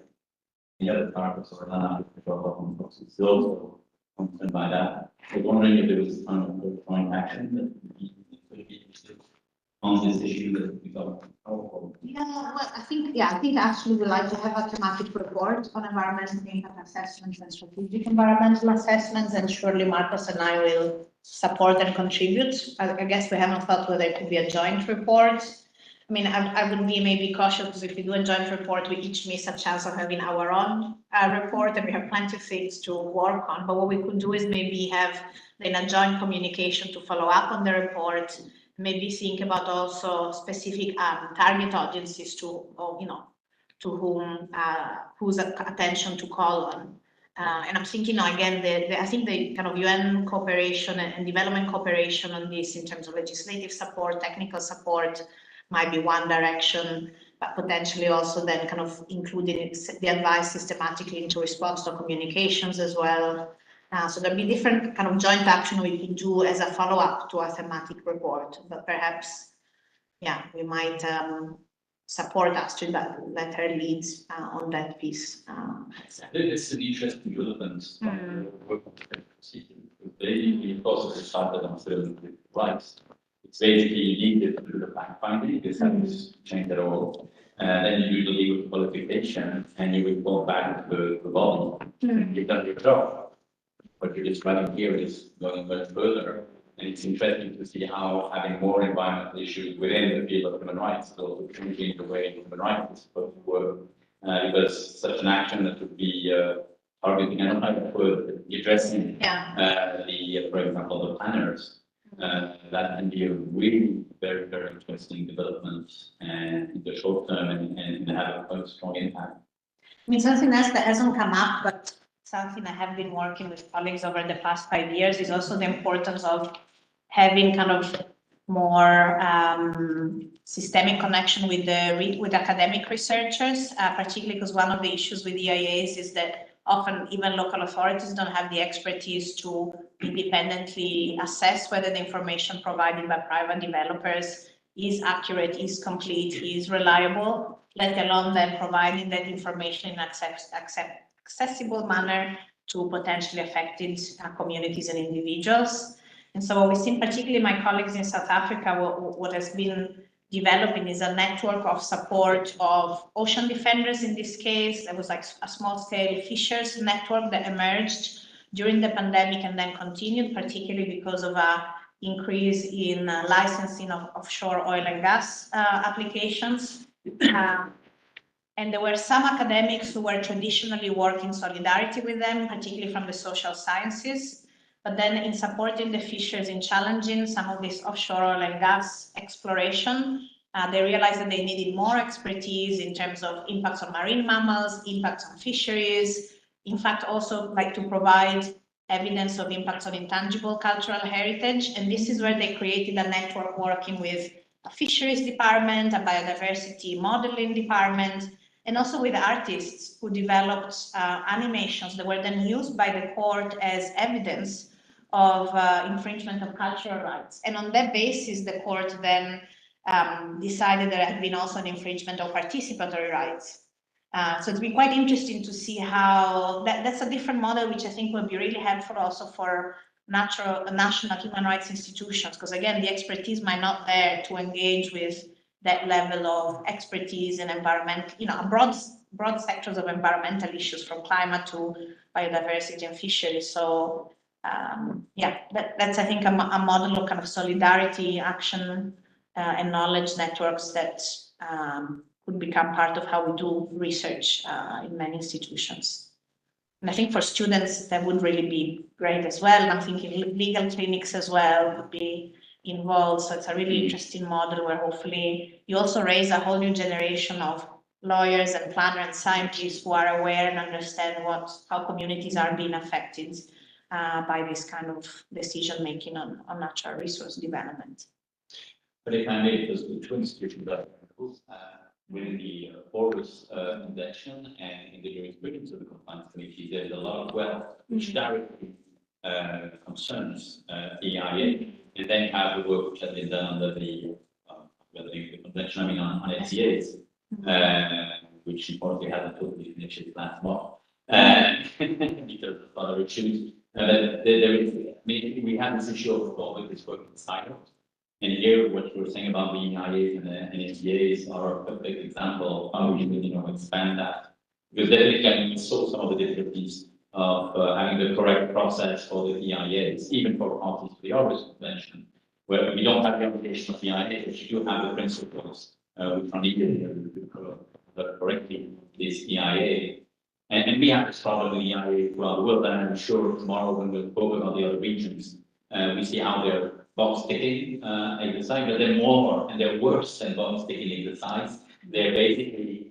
the other targets or not, it's also concerned by that. I was wondering if there was a kind of joint action that could be on this issue that we got. Yeah, well, I think actually we like to have a thematic report on environmental impact assessments and strategic environmental assessments, and surely Marcos and I will support and contribute. I guess we haven't thought whether it could be a joint report. I mean, I would be maybe cautious, because if we do a joint report, we each miss a chance of having our own report, and we have plenty of things to work on. But what we could do is maybe have then a joint communication to follow up on the report. Maybe think about also specific target audiences to whom whose attention to call on. And I'm thinking again, I think the kind of UN cooperation and development cooperation on this in terms of legislative support, technical support might be one direction, but potentially also then kind of including the advice systematically into response to communications as well. So there'll be different kind of joint action we can do as a follow-up to a thematic report, but perhaps, yeah, we might support Astrid that let her lead on that piece. It's an interesting development. They also started on certain rights. It's basically you need to do the fact finding. This hasn't changed at all. Then you do the legal qualification, and you report back to the law. You've done your job. What you're describing here is going much further, and it's interesting to see how having more environmental issues within the field of human rights is also changing the way human rights is supposed to work. Because such an action that would be targeting, I don't know how to put it, addressing for example, the planners. That can be a really very, very interesting development, and in the short term, and have a strong impact. I mean, something else that hasn't come up, but something I have been working with colleagues over the past 5 years is also the importance of having kind of more systemic connection with academic researchers, particularly because one of the issues with EIAs is that often even local authorities don't have the expertise to independently assess whether the information provided by private developers is accurate, is complete, is reliable, let alone then providing that information in accessible manner to potentially affected communities and individuals. And so what we've seen, particularly my colleagues in South Africa, what has been developing is a network of support of ocean defenders. In this case, there was like a small-scale fishers network that emerged during the pandemic and then continued, particularly because of a increase in licensing of offshore oil and gas applications. And there were some academics who were traditionally working in solidarity with them, particularly from the social sciences. But then in supporting the fishers in challenging some of this offshore oil and gas exploration, they realized that they needed more expertise in terms of impacts on marine mammals, impacts on fisheries, in fact, also like to provide evidence of impacts on intangible cultural heritage. And this is where they created a network working with a fisheries department, a biodiversity modeling department, and also with artists who developed animations that were then used by the court as evidence of infringement of cultural rights. And on that basis, the court then decided there had been also an infringement of participatory rights. So it's been quite interesting to see how that's a different model, which I think will be really helpful also for national human rights institutions, because again, the expertise might not there to engage with that level of expertise in environment, broad sectors of environmental issues from climate to biodiversity and fisheries. So yeah, that's I think a model of kind of solidarity, action, and knowledge networks that could become part of how we do research in many institutions. And I think for students, that would really be great as well. I'm thinking legal clinics as well would be involved. So it's a really interesting model where hopefully you also raise a whole new generation of lawyers and planners and scientists who are aware and understand how communities are being affected by this kind of decision making on natural resource development. But if I may, because the two institutions are within the Aarhus Convention and in the jurisprudence of the compliance committee, there's a lot of wealth which directly concerns EIA, and then you have the work which has been done under the convention, I mean on FCAs, which unfortunately hasn't totally finished its last month because of other issues. But there is, I mean, we have this issue of all this work in silos. And here, what you're saying about the EIAs and the NFTAs are a perfect example of how we can, expand that. Because definitely we saw some of the difficulties of having the correct process for the EIAs, even for parties to the Aarhus Convention, where we don't have the application of the EIA, but you do have the principles which are needed to correctly this EIA. And we have this problem with EIA throughout the world, and I'm sure tomorrow when we'll talk about the other regions, we see how they're box ticking exercise, but they're more and they're worse than box ticking exercise. They're basically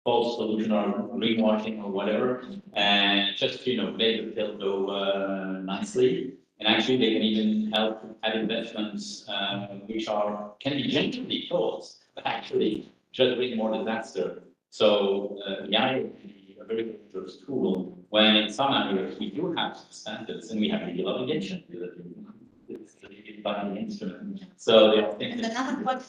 false solution or greenwashing or whatever, and just make the pill go nicely. And actually, they can even help add investments which can be genuinely thought, but actually just bring more disaster. So AI would be a very dangerous tool when in some areas we do have standards and we have legal obligation to do that. It's a binding instrument. So and another point,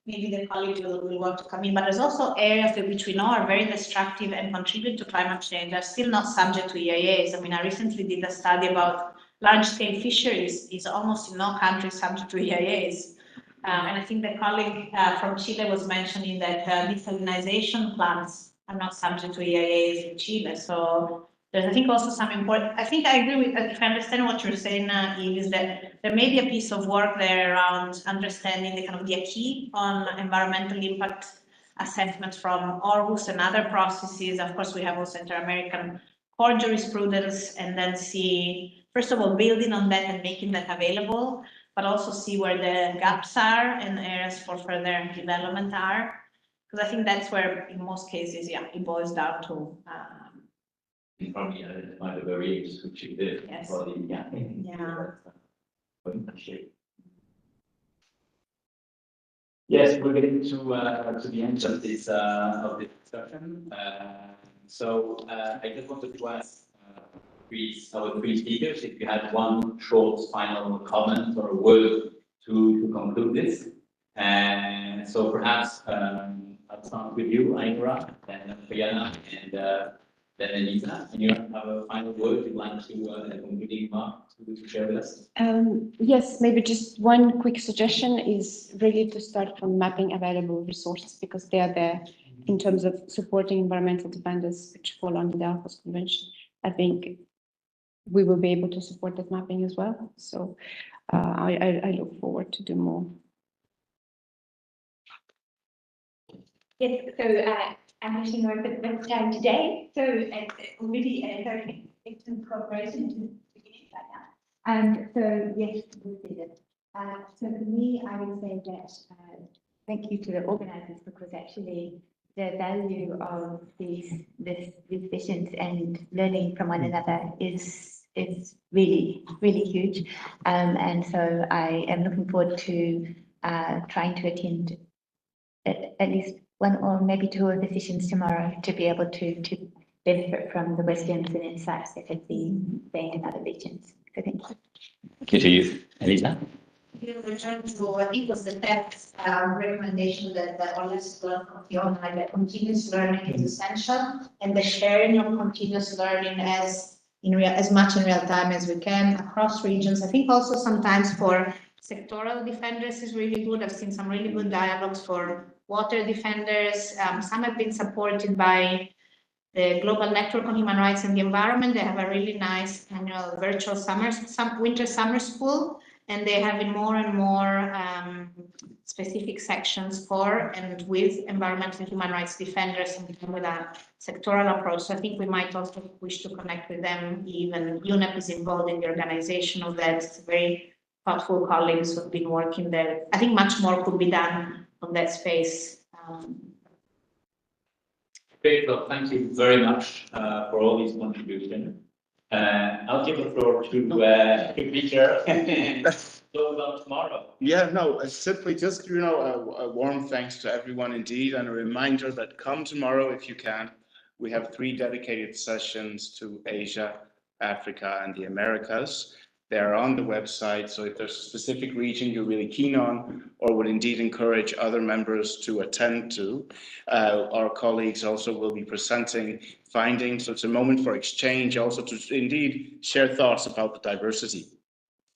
maybe the colleague will want to come in, but there's also areas which we know are very destructive and contribute to climate change are still not subject to EIAs. I mean, I recently did a study about large-scale fisheries. Is almost in no country subject to EIAs. And I think the colleague from Chile was mentioning that desalinization plants are not subject to EIAs in Chile. So there's, I think, also some important, I think I agree with, if I understand what you're saying, Eve, is that there may be a piece of work there around understanding the kind of the key on environmental impact assessments from Aarhus and other processes. Of course, we have also Inter-American court jurisprudence, and then see, first of all, building on that and making that available, but also see where the gaps are and areas for further development are. Because I think that's where, in most cases, yeah, it boils down to. You probably identify the barriers which exist. Yes. For the, Yeah. Yes, we're getting to the end of this discussion. So I just wanted to ask our three speakers if you had one short final comment or a word to conclude this. And so perhaps I'll start with you, Ainara, and Fiona, and Then Elisa, and you have a final word you'd like to, a concluding remark to share with us? Yes, maybe just one quick suggestion is really to start from mapping available resources because they are there in terms of supporting environmental defenders which fall under the Aarhus Convention. I think we will be able to support that mapping as well. So I look forward to do more. Yes, so I'm actually more for the first time today, so it's really a very excellent cooperation to begin right now. So yes, we'll see this. So for me, I would say that thank you to the organizers because actually the value of these sessions and learning from one another is really huge. And so I am looking forward to trying to attend at least one or maybe two of the sessions tomorrow to be able to benefit from the wisdoms and insights that have been gained in other regions. So thank you. Thank you to you, Elisa. In return to, I think was the text recommendation that the let's learn from Fiona, that continuous learning is essential, and the sharing of continuous learning as much in real time as we can across regions. I think also sometimes for sectoral defenders is really good. I've seen some really good dialogues for water defenders. Some have been supported by the Global Network on Human Rights and the Environment. They have a really nice annual virtual winter summer school, and they have more and more specific sections for and with environmental and human rights defenders and with a sectoral approach. So I think we might also wish to connect with them. Even UNEP is involved in the organization of that. It's very thoughtful colleagues who've been working there. I think much more could be done on that space. Great, well, thank you very much for all these contributions. I'll give the floor to Peter. Talk about tomorrow. Yeah, no, simply just, a warm thanks to everyone indeed, and a reminder that come tomorrow if you can. We have 3 dedicated sessions to Asia, Africa, and the Americas. They're on the website, so if there's a specific region you're really keen on or would indeed encourage other members to attend to, our colleagues also will be presenting findings. So it's a moment for exchange, also to indeed share thoughts about the diversity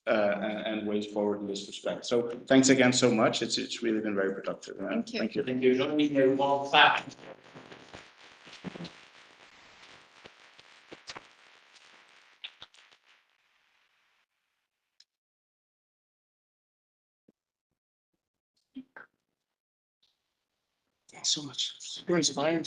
and ways forward in this respect. So thanks again so much. It's really been very productive. Thank you. Thank you. Thank you. Join me here one fact. Thanks so much. Super inspiring.